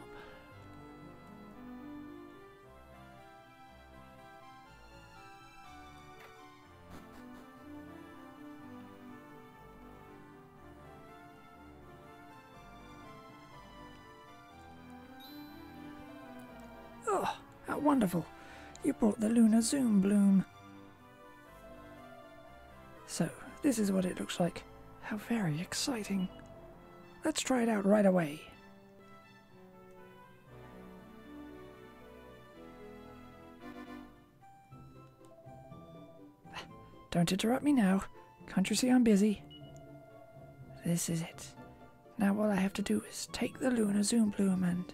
Oh, how wonderful! You brought the lunar zoom bloom. So, this is what it looks like. How very exciting. Let's try it out right away. Don't interrupt me now. Can't you see I'm busy? This is it. Now all I have to do is take the lunar zoom bloom and...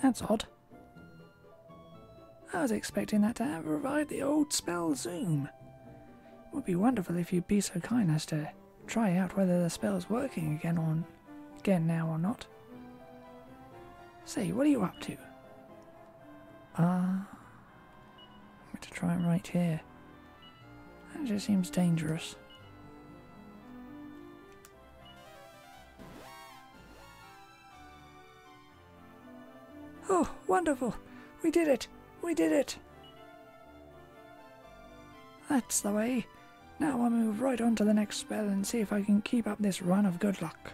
That's odd. I was expecting that to have revived the old spell Zoom. It would be wonderful if you'd be so kind as to try out whether the spell's working again now or not. Say, what are you up to? I'm going to try it right here. That just seems dangerous. Oh, wonderful! We did it! We did it! That's the way. Now I'll move right on to the next spell and see if I can keep up this run of good luck.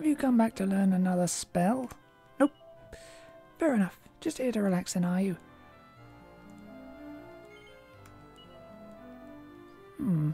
Have you come back to learn another spell? Nope. Fair enough. Just here to relax then, are you? Hmm.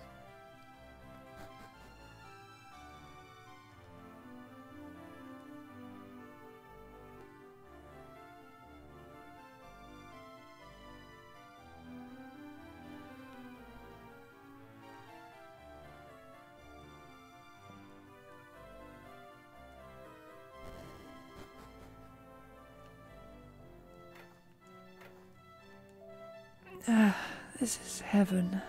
This is heaven.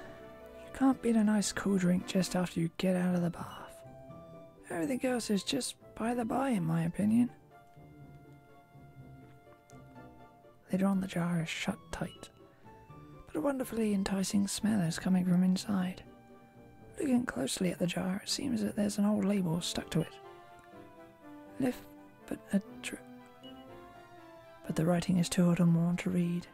You can't beat a nice cool drink just after you get out of the bath. Everything else is just by the by, in my opinion. Later on, the jar is shut tight, but a wonderfully enticing smell is coming from inside. Looking closely at the jar, it seems that there's an old label stuck to it. Lift but a drip. But the writing is too old and worn to read.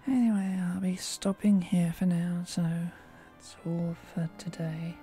Anyway, I'll be stopping here for now, so that's all for today.